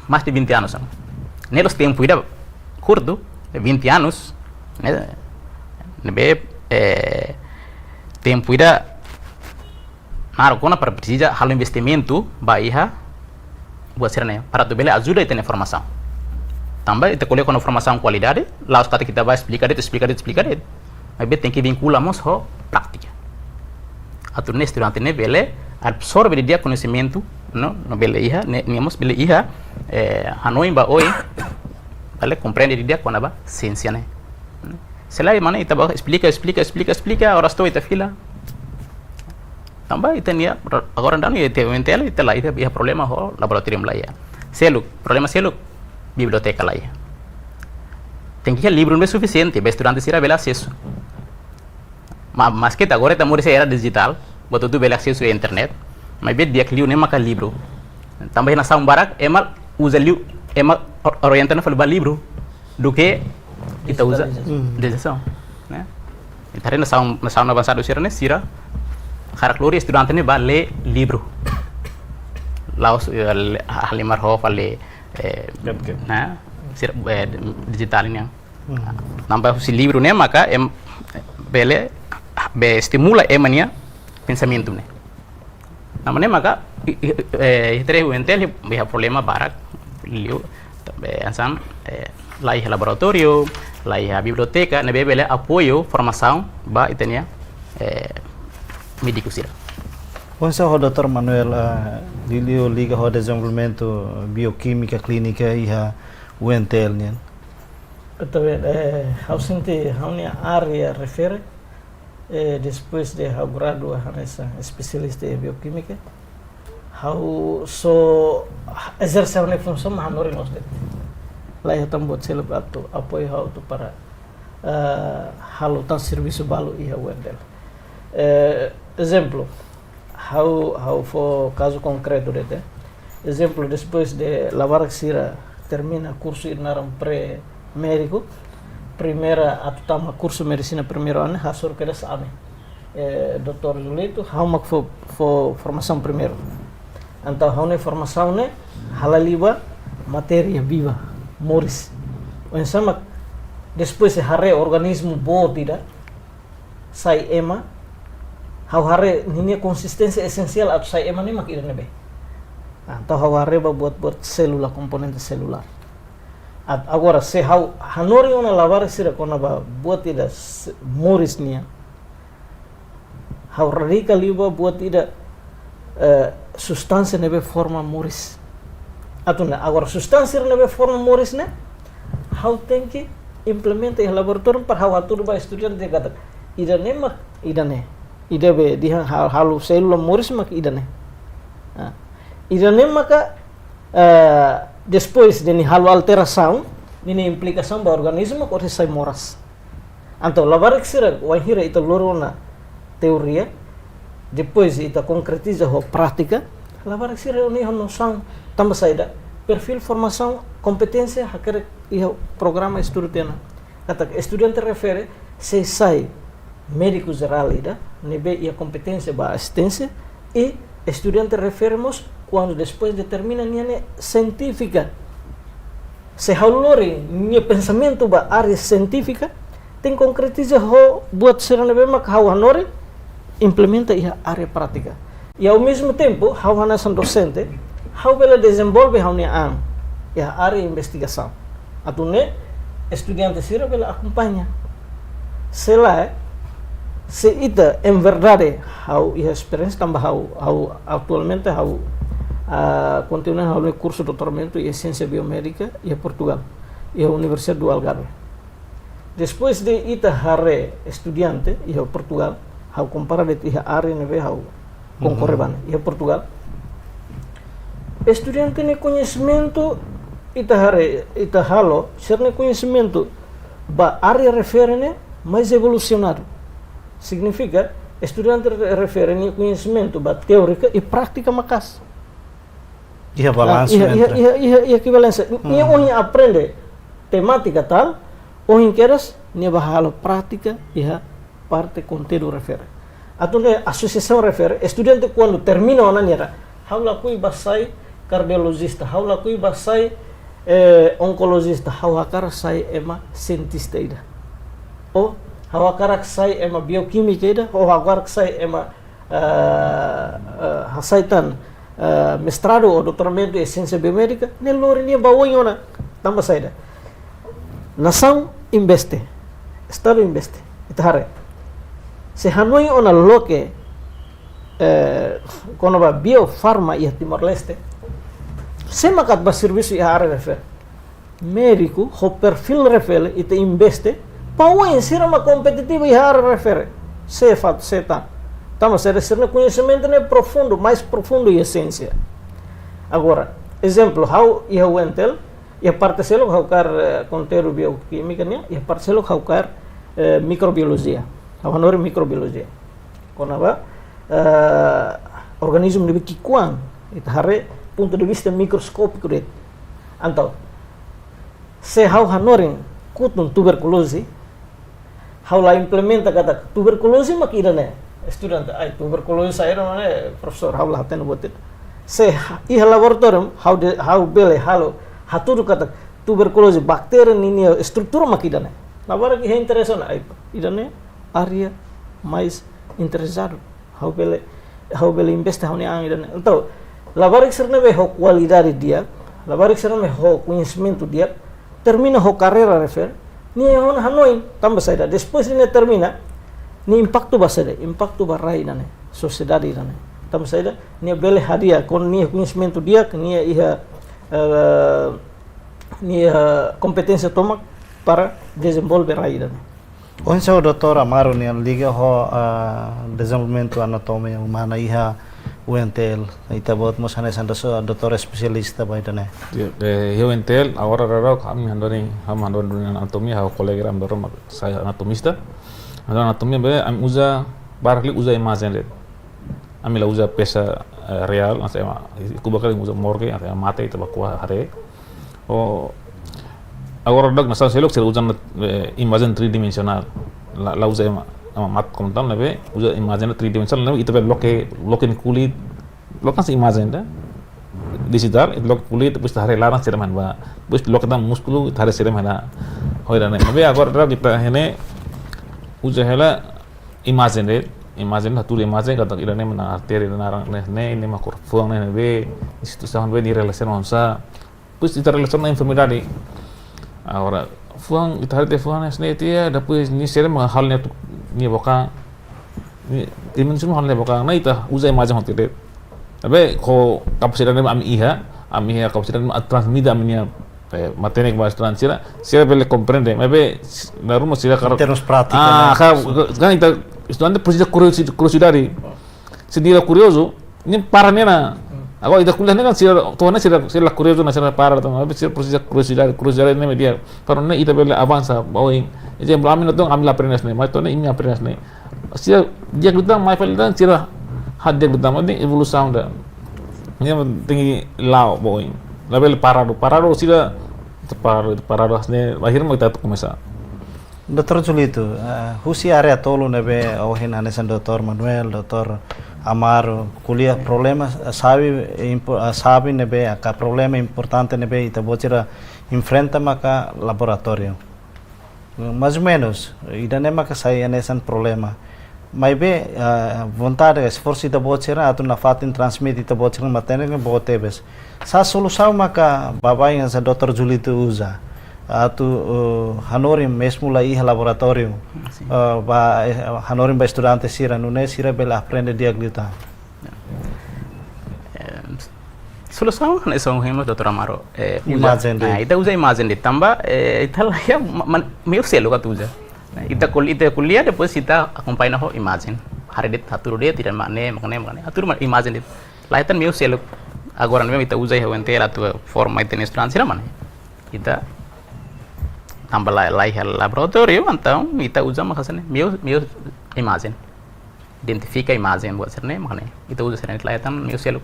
mais de 20 anos nelos tempo ida curto 20 anos ne be tempo ida Narokona para precisa hal investimento baiha buat sirane para tu bela ajuda itu informação também itu colher com informação qualidade lá os kata kita vai explicar mas tem que vinculamos ho prática atau ne estudante ne bele absorve dia conhecimento, no bele iha, niamos bele iha, hanoi ba oi, bale compreende dia quando ba ciência, né? Selain mana ita ba explica, ora estou ita fila. Tambah itania agora ndano ite mentela ita lá ita ia problema ho laboratorium lá ia. Seluk, problema seluk, biblioteca lá ia. Tem que livro não é suficiente, para estudante será bela acesso. Mas que agora estamos era digital, botou tu bela acesso à internet, mas bem dia que livro nem maca livro. Também na sala barak, emal usa livro, emal orientando para livro, do que ita usa digitalização, né? Então na sala avançada será né sira, karakter estudante ne ba ler livro. Laos halimar ho fale né? Digital ini yang nambah si livro né maka bele estimula emania pensamento né namanya maka itere entel biha problema barak liu ansam lai laboratório lai biblioteca ne bele apoio formação ba itenia médico sira. Onsa ho Dr. Manuel Lilio liga ho desenvolvimento bioquímica clínica iha UNTL nian. Está bem, eu senti a minha área refere depois de eu graduar nessa especialista em bioquímica, eu só exercer a minha função mas não nós lá eu também vou apoio auto para halutan serviço balu e a UNTL. Exemplo, how for caso concreto dete. Exemplo, depois de lavar sira termina curso inaram pré-médico, primeira atutama curso medicina primeiro ano, hasur que das ame. Dr. Julito, how mak for formação primeiro. Então, how ne formação ne halaliba matéria viva, moris. O ensama depois se hare organismo bo tidak sai ema how hare ini konsistência essencial atau sai ema ni mak ida nebe. Então how hare ba buat célula komponente celular. Agora se how hanori ona lavar sira kona ba buat ida moris nia. How radical liba buat ida substância nebe forma moris. Atuna agora substância nebe forma moris ne how tem que implementa em laboratório para how atur ba estudante de kata ida ne mak ida ne. Ida be diha halu célula moris mak ida ne. Ida ne maka depois de halu alteração ini implicação ba organismo ko sai moras. Então lavar sira wahira ita lorona teoria depois ita concretiza ho prática lavar sira oni noção tambah saida perfil formação competência hakere iha programa estudantena kata estudante refere se sai médico geral ida nebe ia competência ba assistência e estudante referimos quando depois determina niane científica se halori nia pensamento ba área científica tem concretiza ho buat serana be mak how hanori implementa ia área prática e ao mesmo tempo how hanasan docente how bela desenvolve how nia am ia área investigação atune estudante sira bela acompanha se ita em verdade how ia experiência tambah how atualmente how continuando o curso de doutoramento em ciência biomédica em Portugal e a Universidade do Algarve. Depois de ita hare estudante em Portugal, how compara de ita área neve how concorreban em Portugal. Estudante ne conhecimento ita halo, ser ne conhecimento ba área referene mais evolucionado. Significa estudante refere conhecimento ba teórica e prática makas. Ia balanço Ia equivalência. Nia onde aprende temática tal, onde queres nia bahalo prática e parte conteúdo refere. Então a associação refere estudante quando termina a naniera, how la kui basai cardiologista, how la kui basai oncologista, how akar sai ema cientista ida. Ou how akar sai ema bioquímica ida, ou akar sai ema hasaitan mestrado ou doutoramento em ciência biomédica, nelore nia bawonhona tambah saida. Nação investe, Estado investe, itahare. Se hanoi ona loke quando va biofarma e Timor Leste, se makat ba serviço e área refer, médico, o perfil refer e te investe, pauin sira ma competitivo e área refer, se fato se tá, estamos a receber conhecimento né profundo, mais profundo e essência. Agora, exemplo, how e how entel, e a parte selo how car conteúdo bioquímica né, e a parte selo how car microbiologia, how hanori microbiologia, quando va organismo de kikuang itu hari ponto de vista microscópico det então se how hanoring kutun tuberculose how la implementa kata tuberculose makira ne estudante ai tuberculose saya mana profesor how la haten botet se i laboratorium how bele halo haturu kata tuberculose bakteri ini struktura makira ne labora que é interessante ai idane área mais interessado how bele investe how ne ang idane então labarik serna be ho qualidade dia labarik serna be ho conhecimento dia termina ho carreira refer ni hon hanoi tambah saida depois ni termina ni impacto basada impacto barai nane sociedade nane tambah saida ni bele hadia kon ni conhecimento dia ni iha ni competência toma para desenvolver rai nane. Onde o doutor Amaro ne liga ho desenvolvimento anatomia humana iha UNTL ita buat mosane sandaso dokter spesialista ba itane UNTL agora raro kami handoni anatomia ha kolega ram doro saya anatomista anatomia be am usa barli usa imagem le amila usa pesa real asa kubakal usa morgue asa mate ita bakwa hare o agora dog nasal selok sel usa imagem 3 dimensional la usa mat kontan lebe usa imagem 3 dimensional lebe ita be loke kulit lokan si imagem da digital it lok kulit terus hare larang siraman ba terus lok ta muskulu hare siram hana hoira ne lebe agora dog kita hene usa hela imagem de imagem hatul imagem kata irane mana arteri narang ne ini makor fuang ne be institusi be di relation onsa terus ita relation na enfermidade agora fuang ita hare fuang ne tia depois ni siram halnya ni boka ni dimension halnya boka na ita usa imagem hotel abe ko kapasitas ami iha kapasitas transmida aminia materi que vai transira se ele compreende abe na rumah sila em termos práticos kan ita estudante precisa curiosidade se dia curioso nem para nena agora ita kuliah kan sila tuana sila curioso na sila para também abe sila precisa curiosidade nem dia para ne ita bele avança bawing exemplo amin atong amila apenas ne mas tone ini apenas ne sila dia kita mai palitan sila hadir bersama ni evolusi anda ni tinggi lau bawing label parado sila parado ne akhirnya kita tu komesa Dr. Julito, husi area tolo nebe ohin anesan Dr. Manuel, Dr. Amaro, kuliah problema sabe nebe aka problema importante nebe ita bocira enfrenta maka laboratório. Mais ou menos, ida ne maka sai anesan problema. Mas be vontade, esforço ita bocira atu na fatin transmit ita bocira matene ne botebes. Sa solução maka babai yang sa Dr. Julito usa. Atu hanorim mesmo lá iha laboratório hanorim ba estudante sira nune sira bela aprende diagnota solução né são hemos doutor Amaro imagem de ita usa imagem de tamba ita lá ya meu selo ka usa ita kuliah depois ita acompanha ho imagem hari det haturu det tidak makne haturu imagem det lá ita meu selo agora mesmo ita usa ho ente atu forma ita estudante sira mana ita tambah laboratório então ita usa makasane meu imagem identifica imagem buat serne makane ita usa serne kelihatan meu selo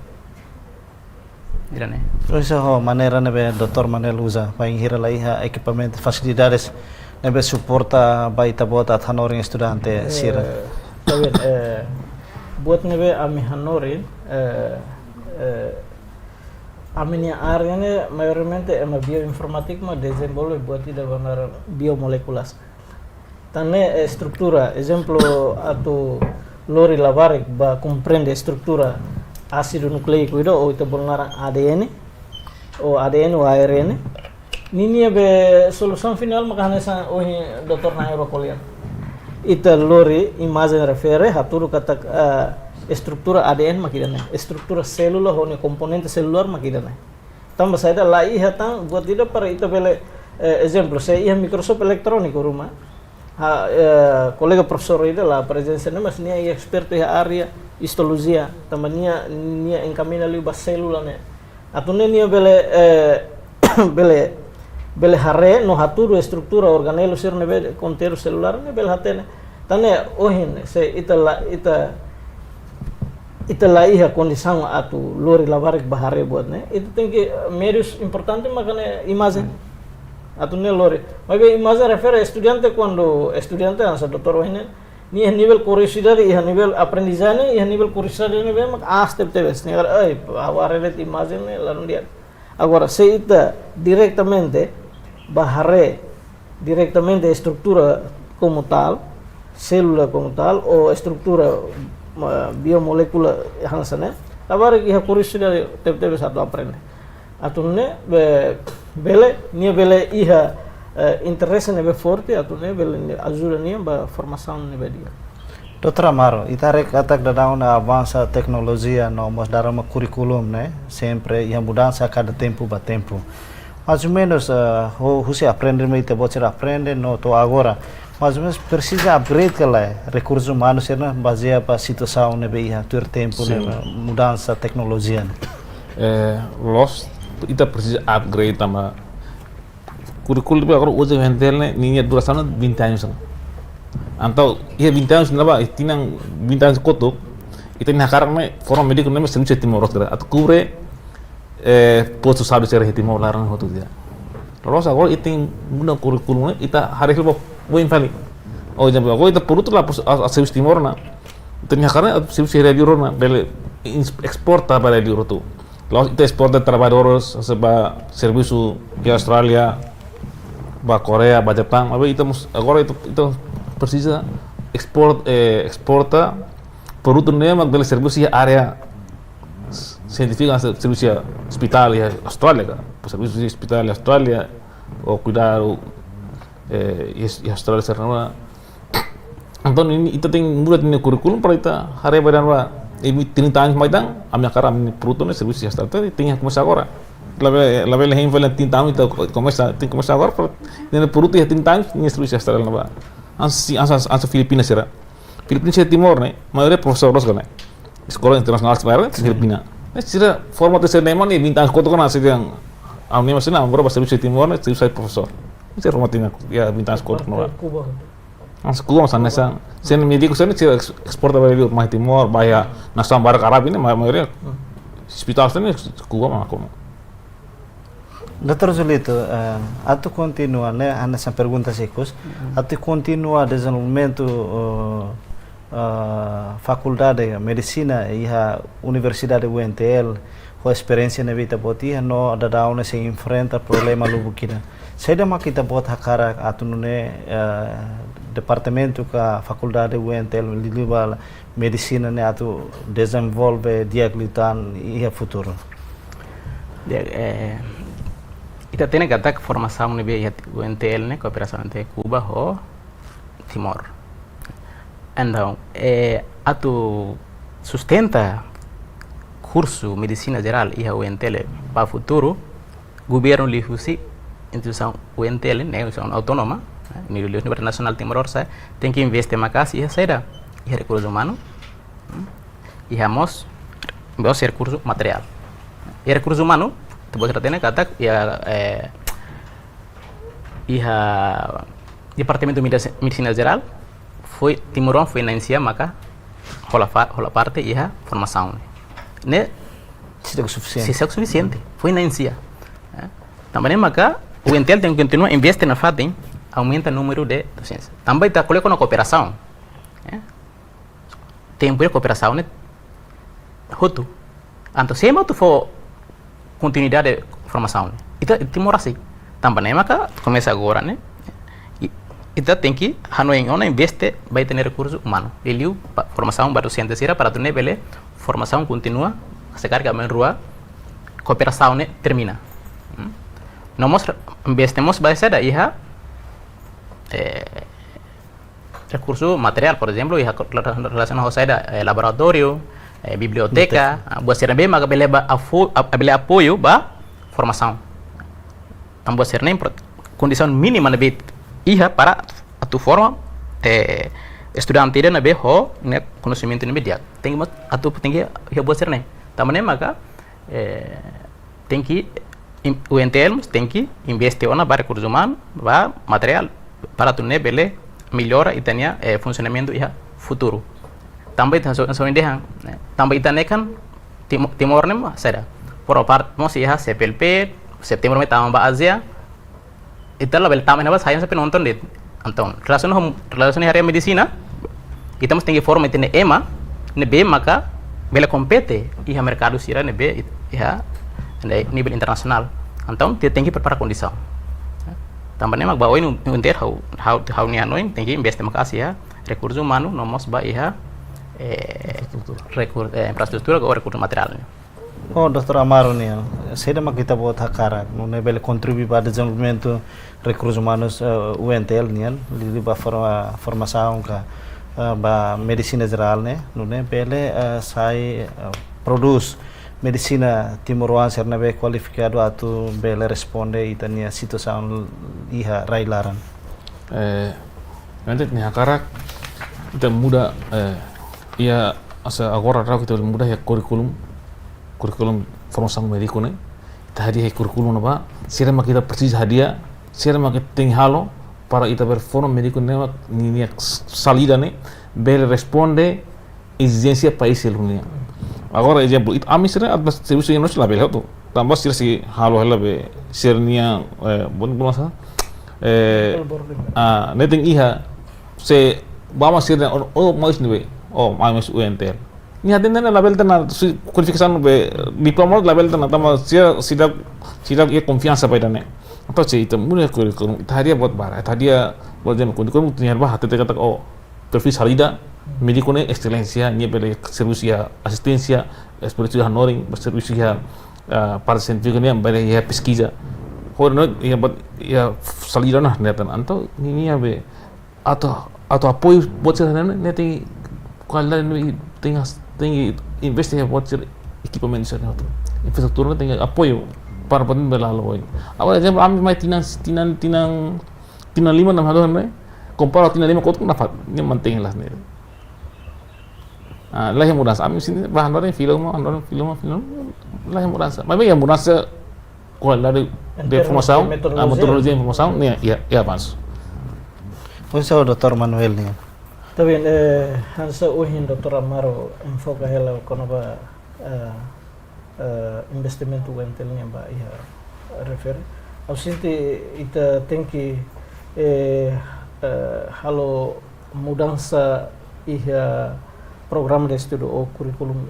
dirane isso ho maneira nebe Dr. Manuel usa para hira lá iha equipamento facilidades nebe suporta ba ita bota hanoring estudante sira buat nebe ami hanoring a minha área né mayormente é uma bioinformática mas desenvolve buat ida benar biomoléculas também estrutura exemplo atu lori labarik ba compreende estrutura ácido nucleico itu ou ita benar ADN ou ARN nini be solução final makanya sa Dr. Nairo Kolian ita lori imagem refere haturu kata estrutura ADN makidana, estrutura célula ou componente celular makidana. Tambah saya lá ia tang buat tidak para itu bele exemplo, saya ia Microsoft elektrónico rumah. Colega professor itu lá presença mas nia experto ya área histologia, tambah nia encaminha ali ba célula né. Atune nia bele hare no haturu estrutura organelo ser nebe conteúdo celular ne bele hatene. Tane ohin se ita la iha condição atu lori lavarik bahare buat ne itu tem medios importante makanya imagem atu ne lori mas imagem refere estudante quando estudante ansa doutor ohine ni nível curiosidade e nível aprendizagem e nível curiosidade ne mak step teves ne ai aware de imagem ne lalu dia agora se ita diretamente bahare diretamente estrutura como tal célula como tal ou estrutura biomolécula yang sana, tabar iha curiosidade teve satu aprende. Atunne bele iha interesse nebe forte, atunne bele ajuda nia ba formação nebe dia. Dr. Amaro, itarek atak da na avança tecnologia no mos dar uma curriculum, né? Sempre ia mudança a cada tempo ba tempo. Mais ou menos você aprende me te você aprende no to agora. Mais ou menos precisa upgrade kala recursos humanos serna baseado para situação nebe ia ter tempo né mudança tecnologia. Los ita precisa upgrade tama curriculum agora hoje vendel ninya duração 20 anos. Antau ia 20 anos naba tinang 20 anos koto ita nih karang forma médico nem serviço timor outra at cubre posto sabe ser timor larang hotu dia. Terus agora iting guna curriculum ita hari lo buen fali. Oh jam agora ita por outro lado a serviço timor na ita nih karang serviço radio na bele exporta para el Euro. Lalu ita exporta trabalhadores seba serviço de Austrália, ba Korea, ba Jepang, aber ita agora ita precisa exporta produto nema del serviço área científica, serviço hospital e Austrália, serviço de hospital e Austrália ou cuidado e Austrália serna. Então ita tem muda no currículo para ita hari badan 30 anos mais dan a minha cara produto no serviço Austrália tem começar agora. La vela hem vela 30 anos ita começa agora para no produto e 30 anos no serviço Austrália na ansa Filipinas era. Filipinas é Timor, né? Maioria professores kan, sekolah internasional sebenarnya Filipina. Sira forma de ser nema ni bintang kota kan asal yang amni masih nama berapa serviço Timor né? Serviço professor. Isso é formatina ya bintang kota kan. Cuba. Ansa Cuba masa nessa. Sen médico sen sira exporta para Rio mais Timor, bahaya nasam barak Arab ini maioria hospital sen Cuba mah como. Dr. Zulito, atu continua, né? Essa pergunta secos, atu continua desenvolvimento faculdade de medicina e a Universidade UNTL, com a experiência na vida poti, no da dauna se enfrenta problema lubukina. Saída ma kita bot hakara atu nune departamento ka faculdade UNTL liba medicina né atu desenvolve diaglitan e futuro. Ita tem que dar formação no UNTL, né, cooperação entre Cuba e Timor. Então, atu sustenta curso medicina geral e a UNTL para o futuro, governo lihusi instituição UNTL, né, instituição autônoma, nível internacional Timor-Leste, tem que investir mais e será e recurso humano, e vamos recurso material. E recurso humano Tubuh Tratena kata ya Departamento de Medicina Geral foi Timor foi na inicial maka rola parte e a formação né Se é suficiente foi na inicial também maka o Intel tem que continuar investir na FATEM aumenta o número de docentes também está com a cooperação tem por cooperação né hotu anto sema tu for continuidade de formação. Ita Timor assim. Também maka começa agora, né? Ita tem que Hanoi ona investe vai ter recurso humano. Ele formação para docentes será para tornar bele formação continua, se carga em rua, cooperação né termina. Nós investemos vai ser daí recurso material, por exemplo, e relacionado a laboratório, biblioteca, buat serem maka bele apoio ba formação. Tambah serem condição mínima nabe iha para atu forma estudante ida nabe ho ne conhecimento nabe dia. Tem mas atu tinggi iha buat serem. Tamane maka tem que o UNTL tem que investir na para recursos humanos, ba material para tu ne bele melhora e tenha funcionamento iha futuro. Tambah itu so indehang. Tambah itu kan timor nem sada. Por part mos iha CPLP September me tambah Asia. Itu lah bel taman apa saya sampai nonton deh. Anton. Relação area medicina. Kita mesti tinggi forma itu ne EMA, ne B maka bela compete iha mercado sira ne B iha nível internacional. Então, dia tem que preparar condição. Também mak bawa ini untuk how ni anoin tem que investir mak asia recursos humanos nomos ba iha infraestrutura ou recursos material. Oh, Dr. Amaro nih, saya dah kita buat hakara, nune bele contribui pada desenvolvimento recursos humanos UNTL nih, lili ba formação ka ba medicina geral nih, nune bele sai produz medicina timuruan serna be qualificado atu bele responde itania situação iha railaran. Nanti nih hakara kita muda ia asa agora rau kita muda ya kurikulum formação médico né kita hadiah kurikulum apa sira mak kita persis hadiah sira mak ting halo para ita berforma médico né ni salida né bele responde exigência país elunia. Agora exemplo it ami sira at serviço não se lá bele tu tambah sira si halo hela be sirnia bon masa neting iha se bama sira mais niwe mais UNTL ni hadin na label tan qualificação be diploma label tan tama sira ia confiança pai dane atau se itu mulai kurikulum tadi buat bara tadi buat jam kurikulum tu bah hati kata perfil salida médico ne excelencia ni bele servicio asistencia espiritual honoring servicio para científico ni bele ya pesquisa no ya salida nah netan anto ni be atau apoio buat sana ne tem qualidade tem investir buat equipamento sana tu infraestrutura tem apoio para poder berlalu. Agora exemplo kami mai tinang 5 halo ne compara tinang 5 kot na fat ni manteng lah ne. Lah yang mudah kami sini bahan bahan film lah yang mudah. Memang yang mudah se qualidade de formação, a metodologia de formação, né, ya pas. Pois é o Dr. Manuel nih. Tá bem, hansa uhin Dr. Amaro enfoca ela kono ba investimento UNTL ba ia refer. Au sinti ita tem que halo mudança ia programa de estudo ou curriculum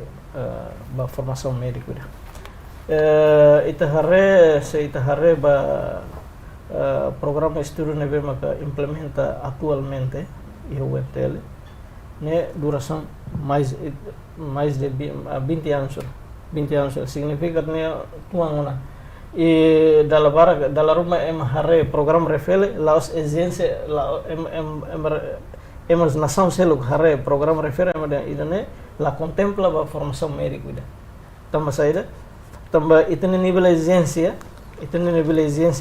ba formação médica. Ita harre ba programa de estudo nebe maka implementa atualmente e o UNTL ne duração mais de 20 anos. 20 anos significa ne tuangona e dalla Roma harre programa refele laos exigência la nação selo harre programa refere idane la contempla ba formação médica ida tambah saída tambah itene nível exigência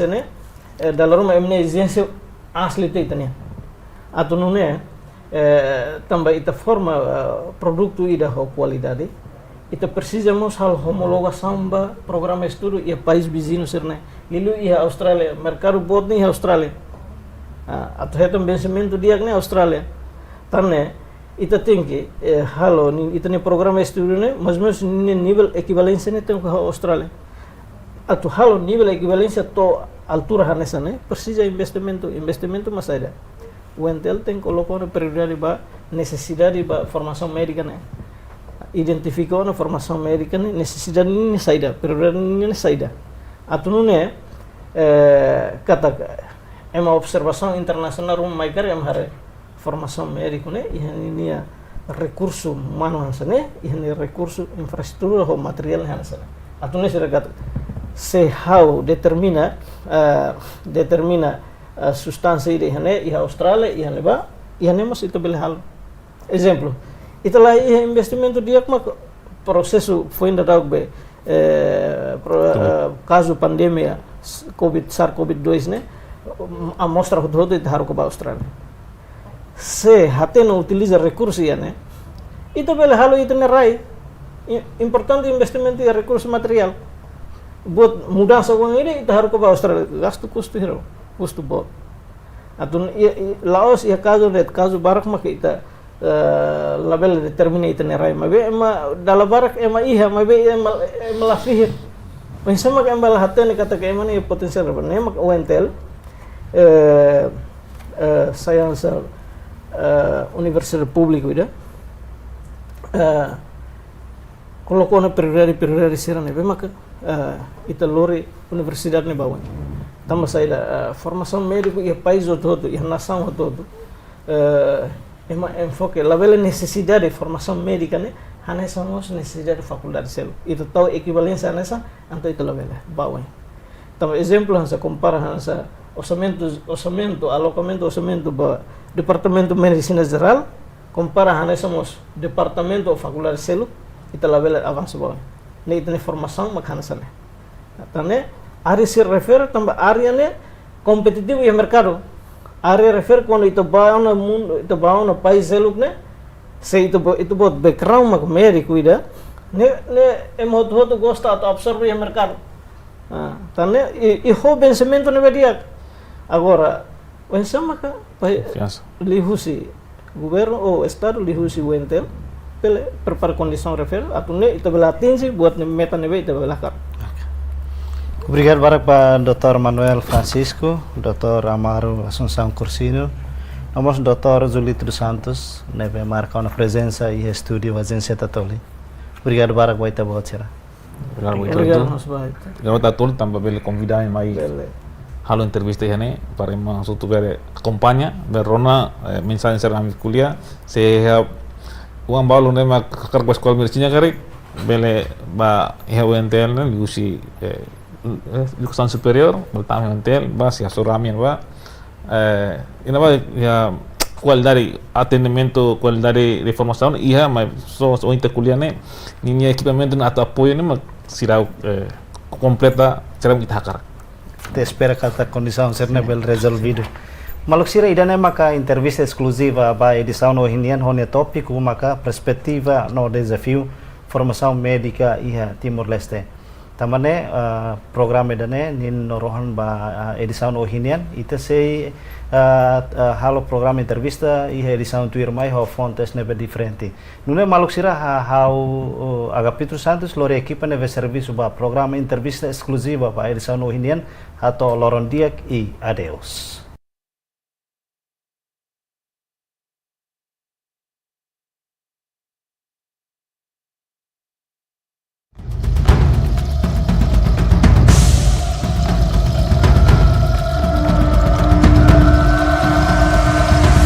ne dalla Roma exigência asli itene atau nune tambah ita forma produto ida ho qualidade ita precisamos hal homologação ba programa estudo e país vizinho serne lilu ia Austrália mercado bot ni Austrália atau hetam vencimento dia ni Austrália tanne ita tem que halo ni ita ni programa estudo ne mas ni nível equivalência ne tem com Austrália atau halo nível equivalência to altura hanesa ne precisa investimento mas ada UNTL tem colocou na prioridade ba necessidade ba formação médica né identificou na formação médica né necessidade ni saída prioridade ni saída atau ne kata uma observação internacional mai kar yang hare formação médica né ini recurso humano hansane ini recurso infraestrutura ou material hansane atau ne siragat se how determina substância ide hane e Austrália e hane ba ia nemos itu bele hal. Exemplo, itulah ia investimento dia mak processo foi ainda dado be caso pandemia SARS-CoV-2 né, a mostra todo itu harus ke Austrália. Se hati não utiliza recursos ia né, itu bele hal itu nerai. Importante investimento e recurso material. Buat mudança uang ini itu harus ke Austrália, gasto custo hero, custo bot. Atun Laos ia caso barak mak kita label determina itu nerai, mas ema dalam barak ema iha, mas ema lafihir. Pensama que ema lahate ne kata que ema ne potensial apa, ne mak ONTL Science Universidade Pública ida. Colocou na prioridade será ne, maka ita lori universidade ne bawah. Tama saída formação médica e país todo, e nação todo. Ema enfoque, lá vela necessidade de formação médica né, hanessa nós necessidade de faculdade selo. Itu tahu equivalência hanessa, então itu lá vela bawah. Então exemplo hansa compara hansa orçamento, alocamento orçamento ba departamento de medicina geral, compara hanessa nós departamento ou faculdade selo, itu lá vela avanço bawah. Ne itu formação mak hanessa né. Então né, área se refere também área né competitivo e mercado. Área refere quando itu bawa na mundo, itu bawa na país eluk né, se itu buat background mak médico ida, ne emot gosta atau absorbe o mercado. Então né, e ho vencimento ne dia. Agora, pensama ka lihusi governo ou estado lihusi o entel, pele prepara condição refere, atau ne itu bela atingi buat ne meta ne itu bela kar. Obrigado para Dr. Manuel Francisco, Dr. Amaro Assunção Cursino, nós Dr. Julito dos Santos, neve marca uma presença e estúdio agência Tatoli. Obrigado para Guaita Bocera. Obrigado Tatoli, também bele convidar mai halo entrevista ini para emang suatu bere acompaña berona mensagem ser kami kuliah se uang balu ne mak kerja sekolah medicina kari bele ba UNTL ne liusi educação superior, bertambah mental, base asoramian ba, ini ba ya qualidade atendimento, qualidade de formação, ia mas só interculiah ne, ini equipamento atau apoio ne mak sirau completa cara kita hakar. Te espera que a condição seja bem resolvida. Maluk sira idane maka entrevista exclusiva ba edição no hinian hone tópico maka perspectiva no desafio formação médica iha Timor Leste. Tamane programa idane nin norohan ba edição no hinian ite sei halo programa entrevista iha edição tuir mai ho fontes nebe diferente. Nune maluk sira hau Agapito Santos lori equipa neve serviço ba programa entrevista exclusiva ba edição no hinian atau loron diak e adeus.